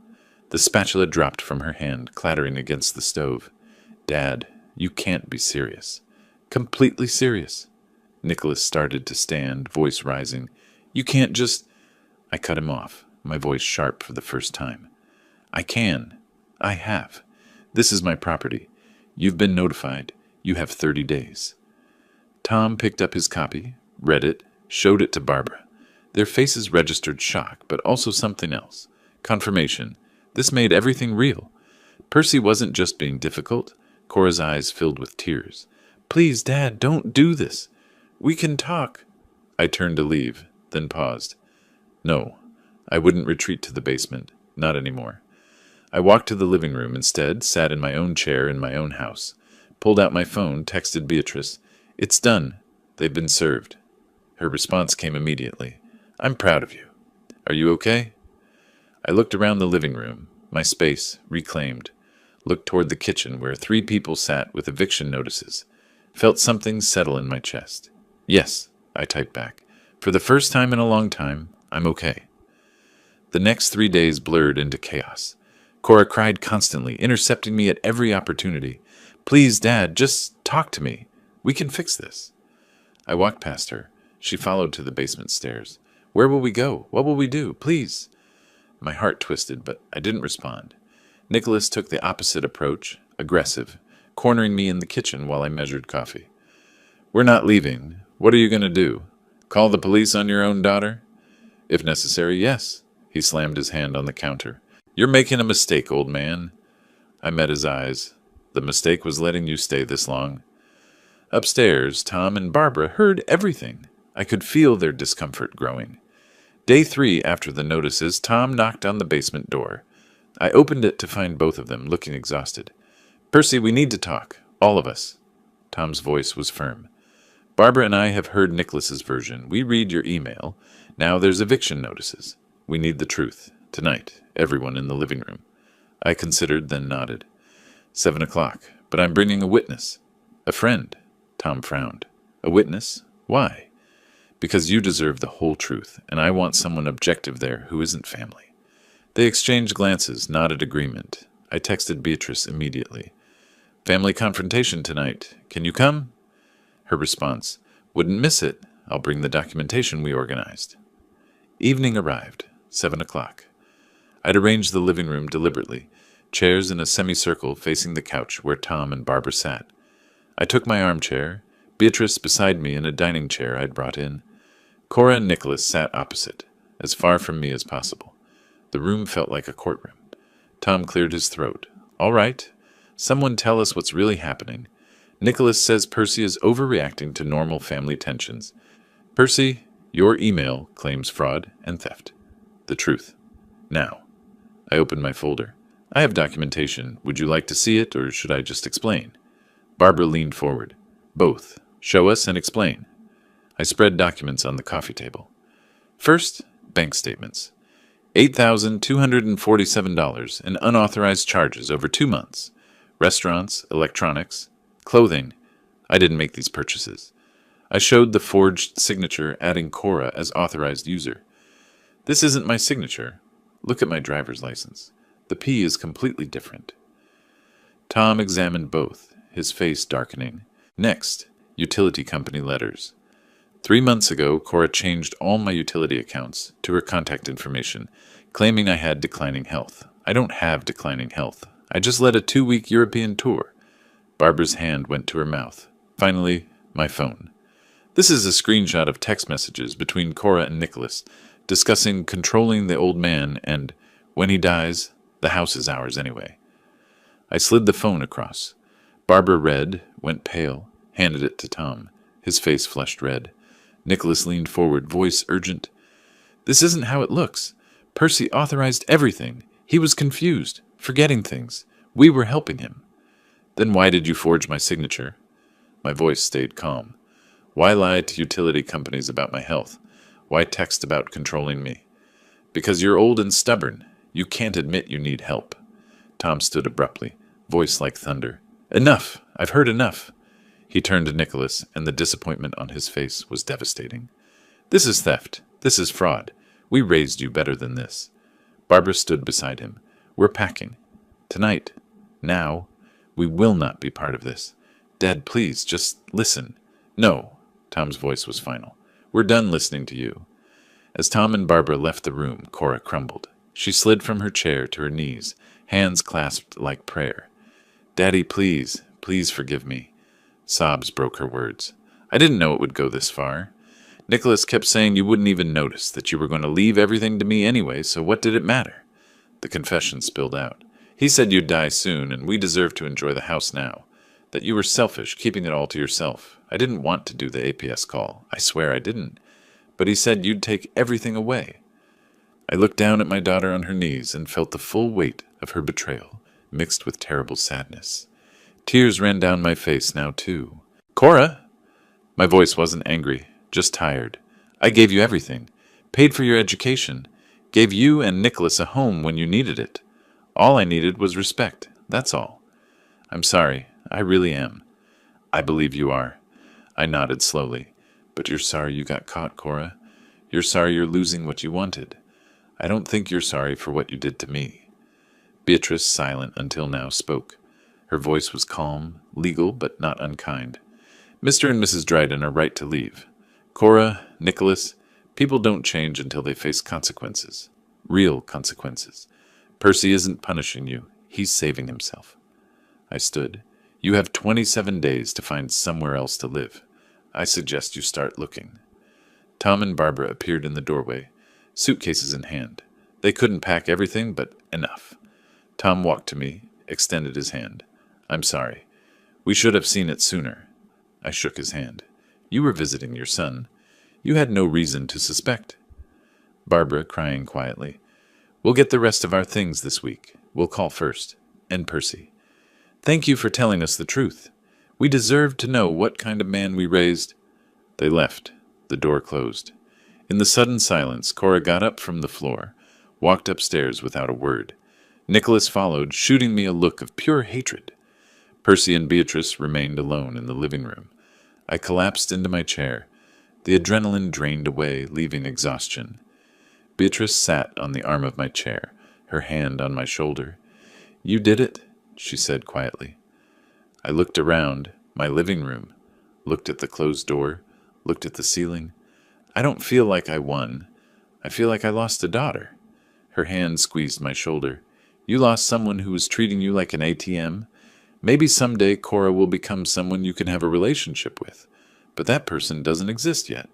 The spatula dropped from her hand, clattering against the stove. Dad, you can't be serious. Completely serious. Nicholas started to stand, voice rising. You can't just... I cut him off, my voice sharp for the first time. I can. I have. This is my property. You've been notified. You have 30 days. Tom picked up his copy, read it, showed it to Barbara. Their faces registered shock, but also something else. Confirmation. This made everything real. Percy wasn't just being difficult. Cora's eyes filled with tears. Please, Dad, don't do this. We can talk. I turned to leave, then paused. No, I wouldn't retreat to the basement. Not anymore. I walked to the living room instead, sat in my own chair in my own house, pulled out my phone, texted Beatrice. It's done. They've been served. Her response came immediately. I'm proud of you. Are you okay? I looked around the living room, my space reclaimed, looked toward the kitchen where 3 people sat with eviction notices, felt something settle in my chest. Yes, I typed back. For the first time in a long time, I'm okay. The next 3 days blurred into chaos. Cora cried constantly, intercepting me at every opportunity. Please, Dad, just talk to me. We can fix this. I walked past her. She followed to the basement stairs. Where will we go? What will we do? Please. My heart twisted, but I didn't respond. Nicholas took the opposite approach, aggressive, cornering me in the kitchen while I measured coffee. We're not leaving. What are you going to do? Call the police on your own daughter? If necessary, yes. He slammed his hand on the counter. You're making a mistake, old man. I met his eyes. The mistake was letting you stay this long. Upstairs, Tom and Barbara heard everything. I could feel their discomfort growing. Day 3 after the notices, Tom knocked on the basement door. I opened it to find both of them, looking exhausted. Percy, we need to talk. All of us. Tom's voice was firm. Barbara and I have heard Nicholas's version. We read your email. Now there's eviction notices. We need the truth. Tonight, everyone in the living room. I considered, then nodded. 7 o'clock. But I'm bringing a witness. A friend. Tom frowned. A witness? Why? Because you deserve the whole truth, and I want someone objective there who isn't family. They exchanged glances, nodded agreement. I texted Beatrice immediately. Family confrontation tonight. Can you come? Her response. Wouldn't miss it. I'll bring the documentation we organized. Evening arrived. 7 o'clock. I'd arranged the living room deliberately, chairs in a semicircle facing the couch where Tom and Barbara sat. I took my armchair, Beatrice beside me in a dining chair I'd brought in. Cora and Nicholas sat opposite, as far from me as possible. The room felt like a courtroom. Tom cleared his throat. All right. Someone tell us what's really happening. Nicholas says Percy is overreacting to normal family tensions. Percy, your email claims fraud and theft. The truth. Now. I opened my folder. I have documentation. Would you like to see it, or should I just explain? Barbara leaned forward. Both. Show us and explain. I spread documents on the coffee table. First, bank statements. $8,247 in unauthorized charges over 2 months. Restaurants, electronics, clothing. I didn't make these purchases. I showed the forged signature, adding Cora as authorized user. This isn't my signature. Look at my driver's license. The P is completely different. Tom examined both, his face darkening. Next, utility company letters. 3 months ago, Cora changed all my utility accounts to her contact information, claiming I had declining health. I don't have declining health. I just led a 2-week European tour. Barbara's hand went to her mouth. Finally, my phone. This is a screenshot of text messages between Cora and Nicholas, discussing controlling the old man and, when he dies, the house is ours anyway. I slid the phone across. Barbara read, went pale, handed it to Tom. His face flushed red. Nicholas leaned forward, voice urgent. This isn't how it looks. Percy authorized everything. He was confused, forgetting things. We were helping him. Then why did you forge my signature? My voice stayed calm. Why lie to utility companies about my health? Why text about controlling me? Because you're old and stubborn. You can't admit you need help. Tom stood abruptly, voice like thunder. Enough! I've heard enough! He turned to Nicholas, and the disappointment on his face was devastating. This is theft. This is fraud. We raised you better than this. Barbara stood beside him. We're packing. Tonight. Now. We will not be part of this. Dad, please, just listen. No. Tom's voice was final. We're done listening to you. As Tom and Barbara left the room, Cora crumbled. She slid from her chair to her knees, hands clasped like prayer. Daddy, please, please forgive me. Sobs broke her words. I didn't know it would go this far. Nicholas kept saying you wouldn't even notice, that you were going to leave everything to me anyway, so what did it matter? The confession spilled out. He said you'd die soon, and we deserve to enjoy the house now. That you were selfish, keeping it all to yourself. I didn't want to do the APS call. I swear I didn't. But he said you'd take everything away. I looked down at my daughter on her knees and felt the full weight of her betrayal, mixed with terrible sadness. Tears ran down my face now, too. Cora! My voice wasn't angry, just tired. I gave you everything. Paid for your education. Gave you and Nicholas a home when you needed it. All I needed was respect. That's all. I'm sorry. I really am. I believe you are. I nodded slowly. But you're sorry you got caught, Cora. You're sorry you're losing what you wanted. I don't think you're sorry for what you did to me. Beatrice, silent until now, spoke. Her voice was calm, legal, but not unkind. Mr. and Mrs. Dryden are right to leave. Cora, Nicholas, people don't change until they face consequences. Real consequences. Percy isn't punishing you. He's saving himself. I stood. You have 27 days to find somewhere else to live. I suggest you start looking. Tom and Barbara appeared in the doorway, suitcases in hand. They couldn't pack everything, but enough. Tom walked to me, extended his hand. I'm sorry. We should have seen it sooner. I shook his hand. You were visiting your son. You had no reason to suspect. Barbara, crying quietly. We'll get the rest of our things this week. We'll call first. And Percy. Thank you for telling us the truth. We deserved to know what kind of man we raised. They left. The door closed. In the sudden silence, Cora got up from the floor, walked upstairs without a word. Nicholas followed, shooting me a look of pure hatred. Percy and Beatrice remained alone in the living room. I collapsed into my chair. The adrenaline drained away, leaving exhaustion. Beatrice sat on the arm of my chair, her hand on my shoulder. You did it, she said quietly. I looked around, my living room, looked at the closed door, looked at the ceiling. I don't feel like I won. I feel like I lost a daughter. Her hand squeezed my shoulder. You lost someone who was treating you like an ATM. Maybe someday Cora will become someone you can have a relationship with, but that person doesn't exist yet.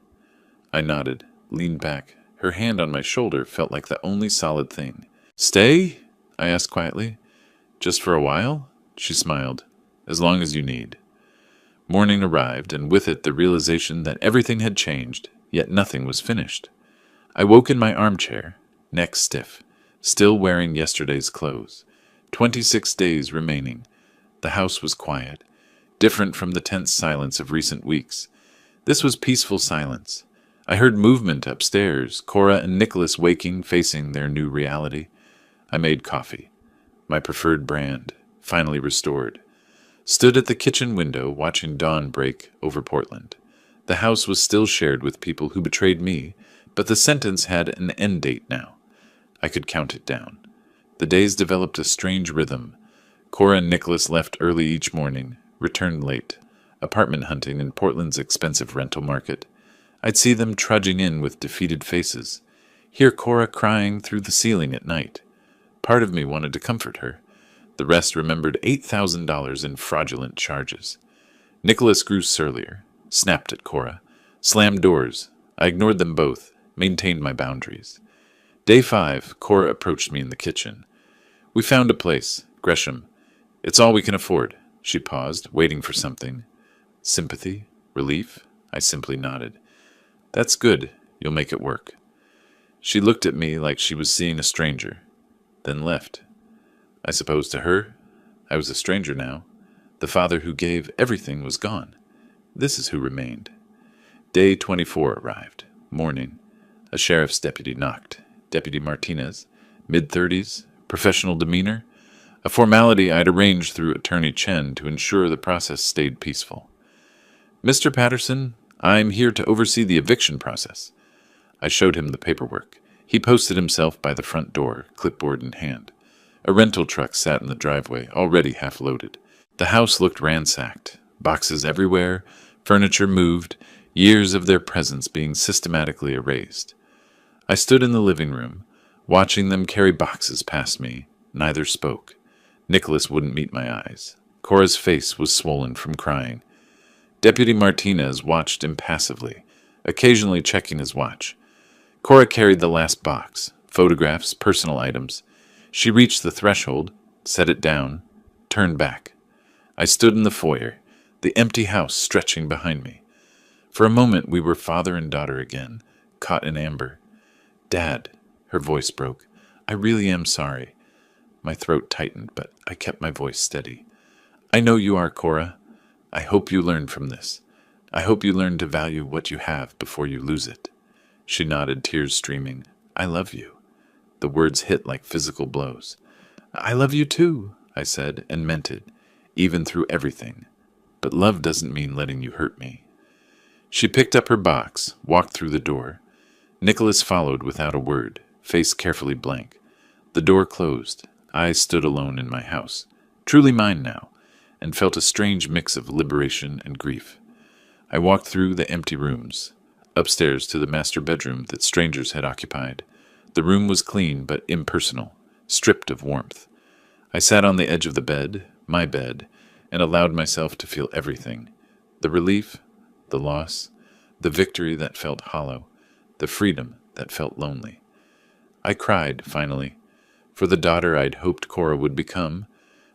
I nodded, leaned back. Her hand on my shoulder felt like the only solid thing. Stay? I asked quietly. Just for a while? She smiled. As long as you need. Morning arrived, and with it the realization that everything had changed, yet nothing was finished. I woke in my armchair, neck stiff, still wearing yesterday's clothes. 26 days remaining. The house was quiet, different from the tense silence of recent weeks. This was peaceful silence. I heard movement upstairs, Cora and Nicholas waking, facing their new reality. I made coffee, my preferred brand, finally restored. Stood at the kitchen window, watching dawn break over Portland. The house was still shared with people who betrayed me, but the sentence had an end date now. I could count it down. The days developed a strange rhythm. Cora and Nicholas left early each morning, returned late, apartment hunting in Portland's expensive rental market. I'd see them trudging in with defeated faces, hear Cora crying through the ceiling at night. Part of me wanted to comfort her. The rest remembered $8,000 in fraudulent charges. Nicholas grew surlier, snapped at Cora, slammed doors. I ignored them both, maintained my boundaries. Day 5, Cora approached me in the kitchen. We found a place, Gresham. It's all we can afford. She paused, waiting for something. Sympathy? Relief? I simply nodded. That's good. You'll make it work. She looked at me like she was seeing a stranger, then left. I suppose to her, I was a stranger now. The father who gave everything was gone. This is who remained. Day 24 arrived. Morning. A sheriff's deputy knocked. Deputy Martinez, mid-30s, professional demeanor, a formality I'd arranged through Attorney Chen to ensure the process stayed peaceful. "Mr. Patterson, I'm here to oversee the eviction process." I showed him the paperwork. He posted himself by the front door, clipboard in hand. A rental truck sat in the driveway, already half loaded. The house looked ransacked. Boxes everywhere, furniture moved, years of their presence being systematically erased. I stood in the living room, watching them carry boxes past me. Neither spoke. Nicholas wouldn't meet my eyes. Cora's face was swollen from crying. Deputy Martinez watched impassively, occasionally checking his watch. Cora carried the last box, photographs, personal items. She reached the threshold, set it down, turned back. I stood in the foyer, the empty house stretching behind me. For a moment we were father and daughter again, caught in amber. "Dad," her voice broke, "I really am sorry." My throat tightened, but I kept my voice steady. "I know you are, Cora. I hope you learn from this. I hope you learn to value what you have before you lose it." She nodded, tears streaming. "I love you." The words hit like physical blows. "I love you too," I said, and meant it, even through everything. But love doesn't mean letting you hurt me. She picked up her box, walked through the door. Nicholas followed without a word, face carefully blank. The door closed. I stood alone in my house, truly mine now, and felt a strange mix of liberation and grief. I walked through the empty rooms, upstairs to the master bedroom that strangers had occupied. The room was clean but impersonal, stripped of warmth. I sat on the edge of the bed, my bed, and allowed myself to feel everything. The relief, the loss, the victory that felt hollow, the freedom that felt lonely. I cried, finally, for the daughter I'd hoped Cora would become,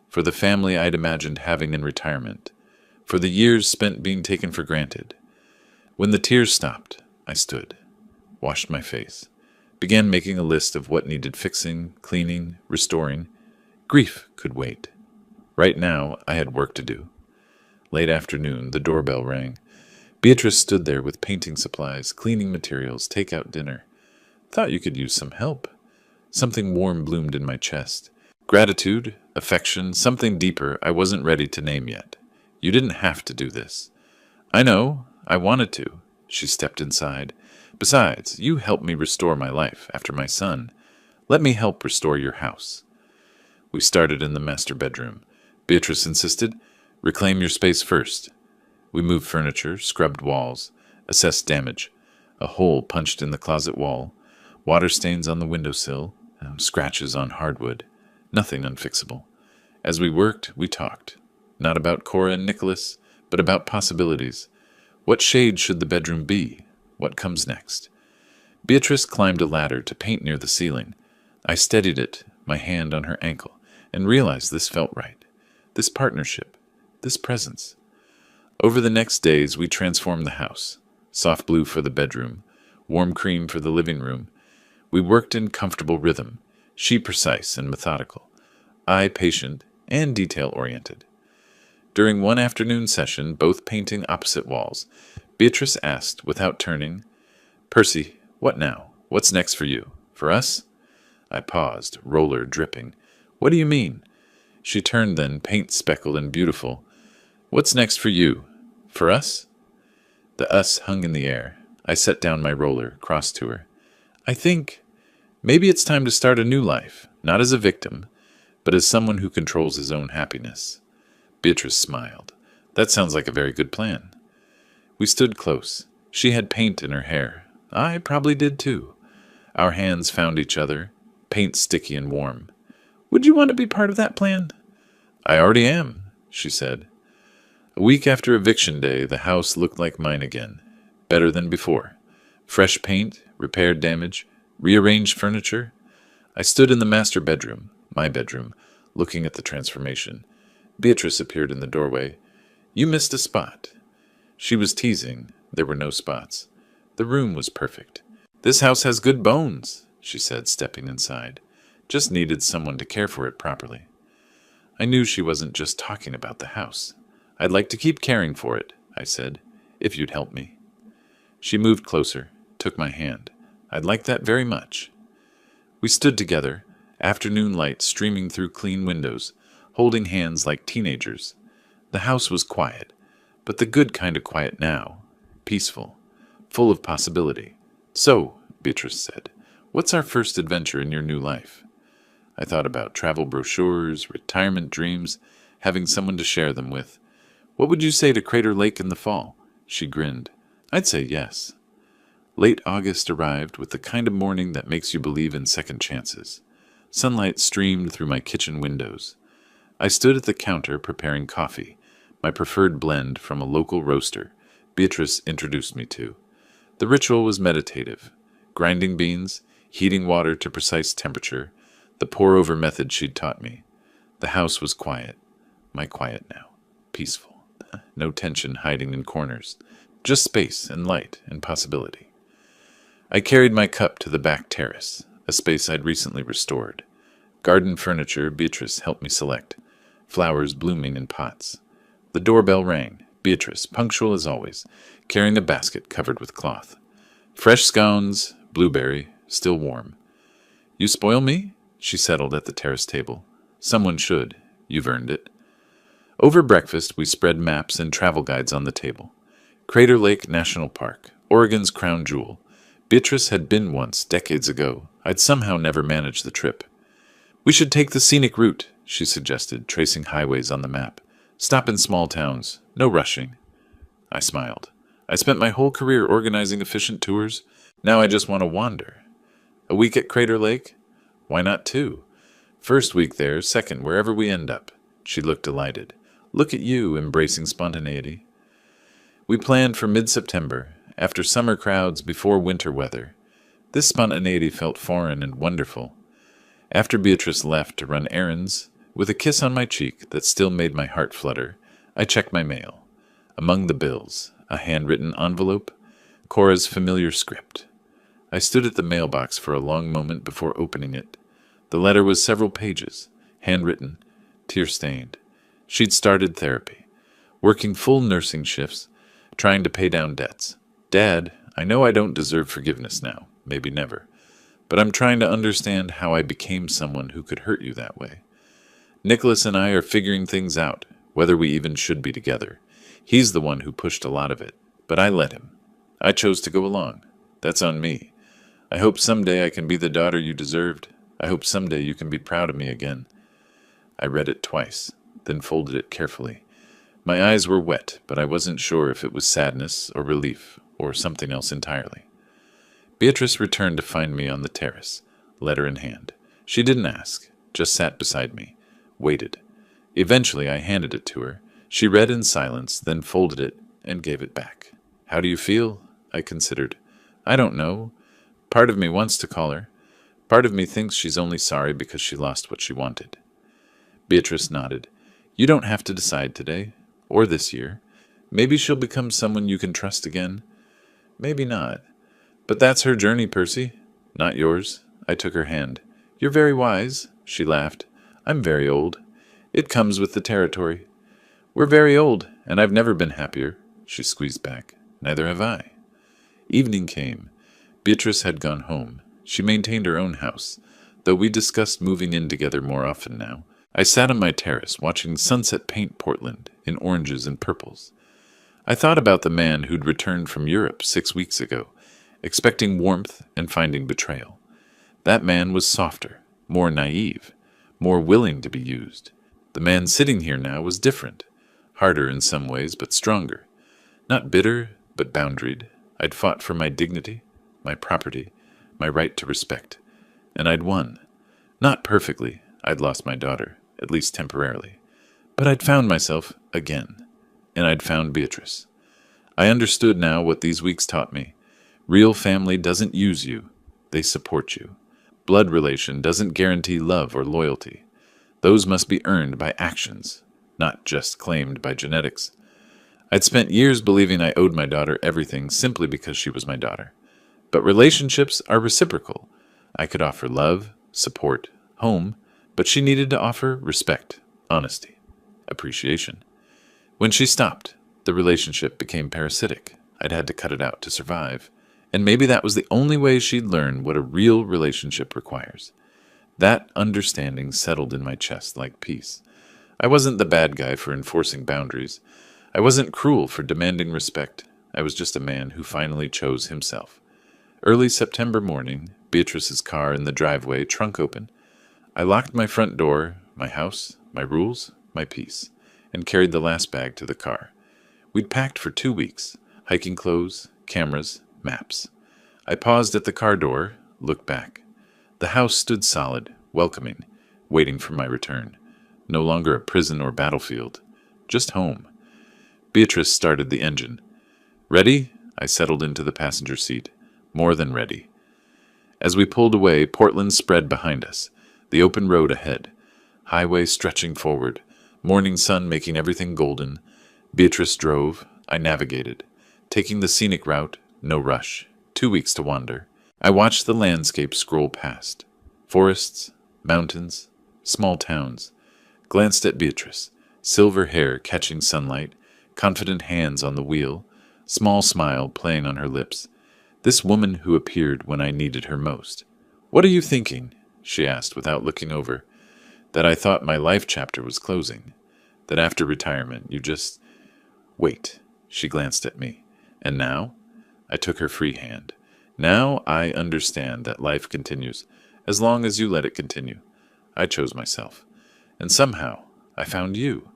for the family I'd imagined having in retirement, for the years spent being taken for granted. When the tears stopped, I stood, washed my face, began making a list of what needed fixing, cleaning, restoring. Grief could wait. Right now, I had work to do. Late afternoon, the doorbell rang. Beatrice stood there with painting supplies, cleaning materials, take-out dinner. "Thought you could use some help." Something warm bloomed in my chest. Gratitude, affection, something deeper I wasn't ready to name yet. "You didn't have to do this." "I know. I wanted to." She stepped inside. "Besides, you helped me restore my life after my son. Let me help restore your house." We started in the master bedroom. Beatrice insisted, "Reclaim your space first." We moved furniture, scrubbed walls, assessed damage. A hole punched in the closet wall, water stains on the windowsill, scratches on hardwood. Nothing unfixable. As we worked, we talked. Not about Cora and Nicholas, but about possibilities. What shade should the bedroom be? What comes next? Beatrice climbed a ladder to paint near the ceiling. I steadied it, my hand on her ankle, and realized this felt right. This partnership. This presence. Over the next days, we transformed the house. Soft blue for the bedroom, warm cream for the living room. We worked in comfortable rhythm, she precise and methodical, I patient and detail-oriented. During one afternoon session, both painting opposite walls, Beatrice asked, without turning, "Percy, what now? What's next for you? For us?" I paused, roller dripping. "What do you mean?" She turned then, paint speckled and beautiful. "What's next for you? For us?" The us hung in the air. I set down my roller, crossed to her. "I think maybe it's time to start a new life, not as a victim, but as someone who controls his own happiness." Beatrice smiled. "That sounds like a very good plan." We stood close. She had paint in her hair. I probably did too. Our hands found each other, paint sticky and warm. "Would you want to be part of that plan?" "I already am," she said. A week after eviction day, the house looked like mine again. Better than before. Fresh paint, repaired damage, rearranged furniture. I stood in the master bedroom, my bedroom, looking at the transformation. Beatrice appeared in the doorway. "You missed a spot." She was teasing. There were no spots. The room was perfect. "This house has good bones," she said, stepping inside. "Just needed someone to care for it properly." I knew she wasn't just talking about the house. "I'd like to keep caring for it," I said, "if you'd help me." She moved closer, took my hand. I'd like that very much. We stood together, afternoon light streaming through clean windows, holding hands like teenagers. The house was quiet, but the good kind of quiet now. Peaceful, full of possibility. So, Beatrice said, what's our first adventure in your new life? I thought about travel brochures, retirement dreams, having someone to share them with. What would you say to Crater Lake in the fall? She grinned. I'd say yes. Late August arrived with the kind of morning that makes you believe in second chances. Sunlight streamed through my kitchen windows. I stood at the counter preparing coffee, my preferred blend from a local roaster Beatrice introduced me to. The ritual was meditative. Grinding beans, heating water to precise temperature, the pour-over method she'd taught me. The house was quiet. My quiet now. Peaceful. No tension hiding in corners. Just space and light and possibility. I carried my cup to the back terrace, a space I'd recently restored. Garden furniture Beatrice helped me select. Flowers blooming in pots. The doorbell rang. Beatrice, punctual as always, carrying a basket covered with cloth. Fresh scones, blueberry, still warm. You spoil me? She settled at the terrace table. Someone should. You've earned it. Over breakfast, we spread maps and travel guides on the table. Crater Lake National Park, Oregon's crown jewel. Beatrice had been once, decades ago. I'd somehow never managed the trip. We should take the scenic route, she suggested, tracing highways on the map. Stop in small towns. No rushing. I smiled. I spent my whole career organizing efficient tours. Now I just want to wander. A week at Crater Lake? Why not 2? First week there, second wherever we end up. She looked delighted. Look at you, embracing spontaneity. We planned for mid-September, after summer crowds, before winter weather. This spontaneity felt foreign and wonderful. After Beatrice left to run errands, with a kiss on my cheek that still made my heart flutter, I checked my mail. Among the bills, a handwritten envelope, Cora's familiar script. I stood at the mailbox for a long moment before opening it. The letter was several pages, handwritten, tear-stained. She'd started therapy, working full nursing shifts, trying to pay down debts. Dad, I know I don't deserve forgiveness now, maybe never, but I'm trying to understand how I became someone who could hurt you that way. Nicholas and I are figuring things out, whether we even should be together. He's the one who pushed a lot of it, but I let him. I chose to go along. That's on me. I hope someday I can be the daughter you deserved. I hope someday you can be proud of me again. I read it twice, then folded it carefully. My eyes were wet, but I wasn't sure if it was sadness or relief or something else entirely. Beatrice returned to find me on the terrace, letter in hand. She didn't ask, just sat beside me, waited. Eventually I handed it to her. She read in silence, then folded it and gave it back. How do you feel? I considered. I don't know. Part of me wants to call her. Part of me thinks she's only sorry because she lost what she wanted. Beatrice nodded. You don't have to decide today, or this year. Maybe she'll become someone you can trust again. Maybe not. But that's her journey, Percy. Not yours. I took her hand. You're very wise, she laughed. I'm very old. It comes with the territory. We're very old, and I've never been happier, she squeezed back. Neither have I. Evening came. Beatrice had gone home. She maintained her own house, though we discussed moving in together more often now. I sat on my terrace, watching sunset paint Portland in oranges and purples. I thought about the man who'd returned from Europe 6 weeks ago, expecting warmth and finding betrayal. That man was softer, more naive, more willing to be used. The man sitting here now was different, harder in some ways, but stronger. Not bitter, but boundaried. I'd fought for my dignity, my property, my right to respect. And I'd won. Not perfectly. I'd lost my daughter, at least temporarily. But I'd found myself again. And I'd found Beatrice. I understood now what these weeks taught me. Real family doesn't use you. They support you. Blood relation doesn't guarantee love or loyalty. Those must be earned by actions, not just claimed by genetics. I'd spent years believing I owed my daughter everything simply because she was my daughter. But relationships are reciprocal. I could offer love, support, home, but she needed to offer respect, honesty, appreciation. When she stopped, the relationship became parasitic. I'd had to cut it out to survive. And maybe that was the only way she'd learn what a real relationship requires. That understanding settled in my chest like peace. I wasn't the bad guy for enforcing boundaries. I wasn't cruel for demanding respect. I was just a man who finally chose himself. Early September morning, Beatrice's car in the driveway, trunk open. I locked my front door, my house, my rules, my peace, and carried the last bag to the car. We'd packed for 2 weeks, hiking clothes, cameras, maps. I paused at the car door, looked back. The house stood solid, welcoming, waiting for my return. No longer a prison or battlefield, just home. Beatrice started the engine. Ready? I settled into the passenger seat. More than ready. As we pulled away, Portland spread behind us, the open road ahead. Highway stretching forward, morning sun making everything golden. Beatrice drove, I navigated. Taking the scenic route, no rush. 2 weeks to wander. I watched the landscape scroll past. Forests, mountains, small towns. Glanced at Beatrice, silver hair catching sunlight, confident hands on the wheel, small smile playing on her lips. This woman who appeared when I needed her most. "What are you thinking?" she asked without looking over. That I thought my life chapter was closing. That after retirement you just... Wait, she glanced at me. And now? I took her free hand. Now I understand that life continues, as long as you let it continue. I chose myself. And somehow, I found you.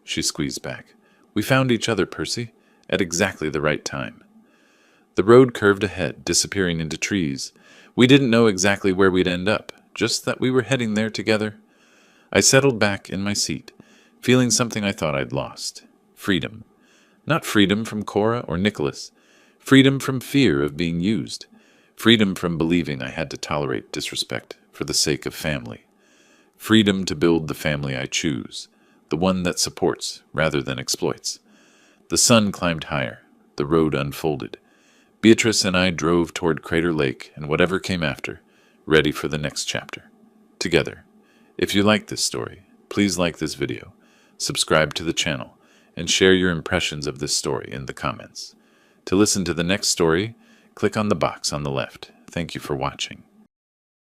She squeezed back. We found each other, Percy, at exactly the right time. The road curved ahead, disappearing into trees. We didn't know exactly where we'd end up, just that we were heading there together. I settled back in my seat, feeling something I thought I'd lost. Freedom. Not freedom from Cora or Nicholas. Freedom from fear of being used. Freedom from believing I had to tolerate disrespect for the sake of family. Freedom to build the family I choose, the one that supports rather than exploits. The sun climbed higher. The road unfolded. Beatrice and I drove toward Crater Lake and whatever came after, ready for the next chapter. Together. If you like this story, please like this video, subscribe to the channel, and share your impressions of this story in the comments. To listen to the next story, click on the box on the left. Thank you for watching.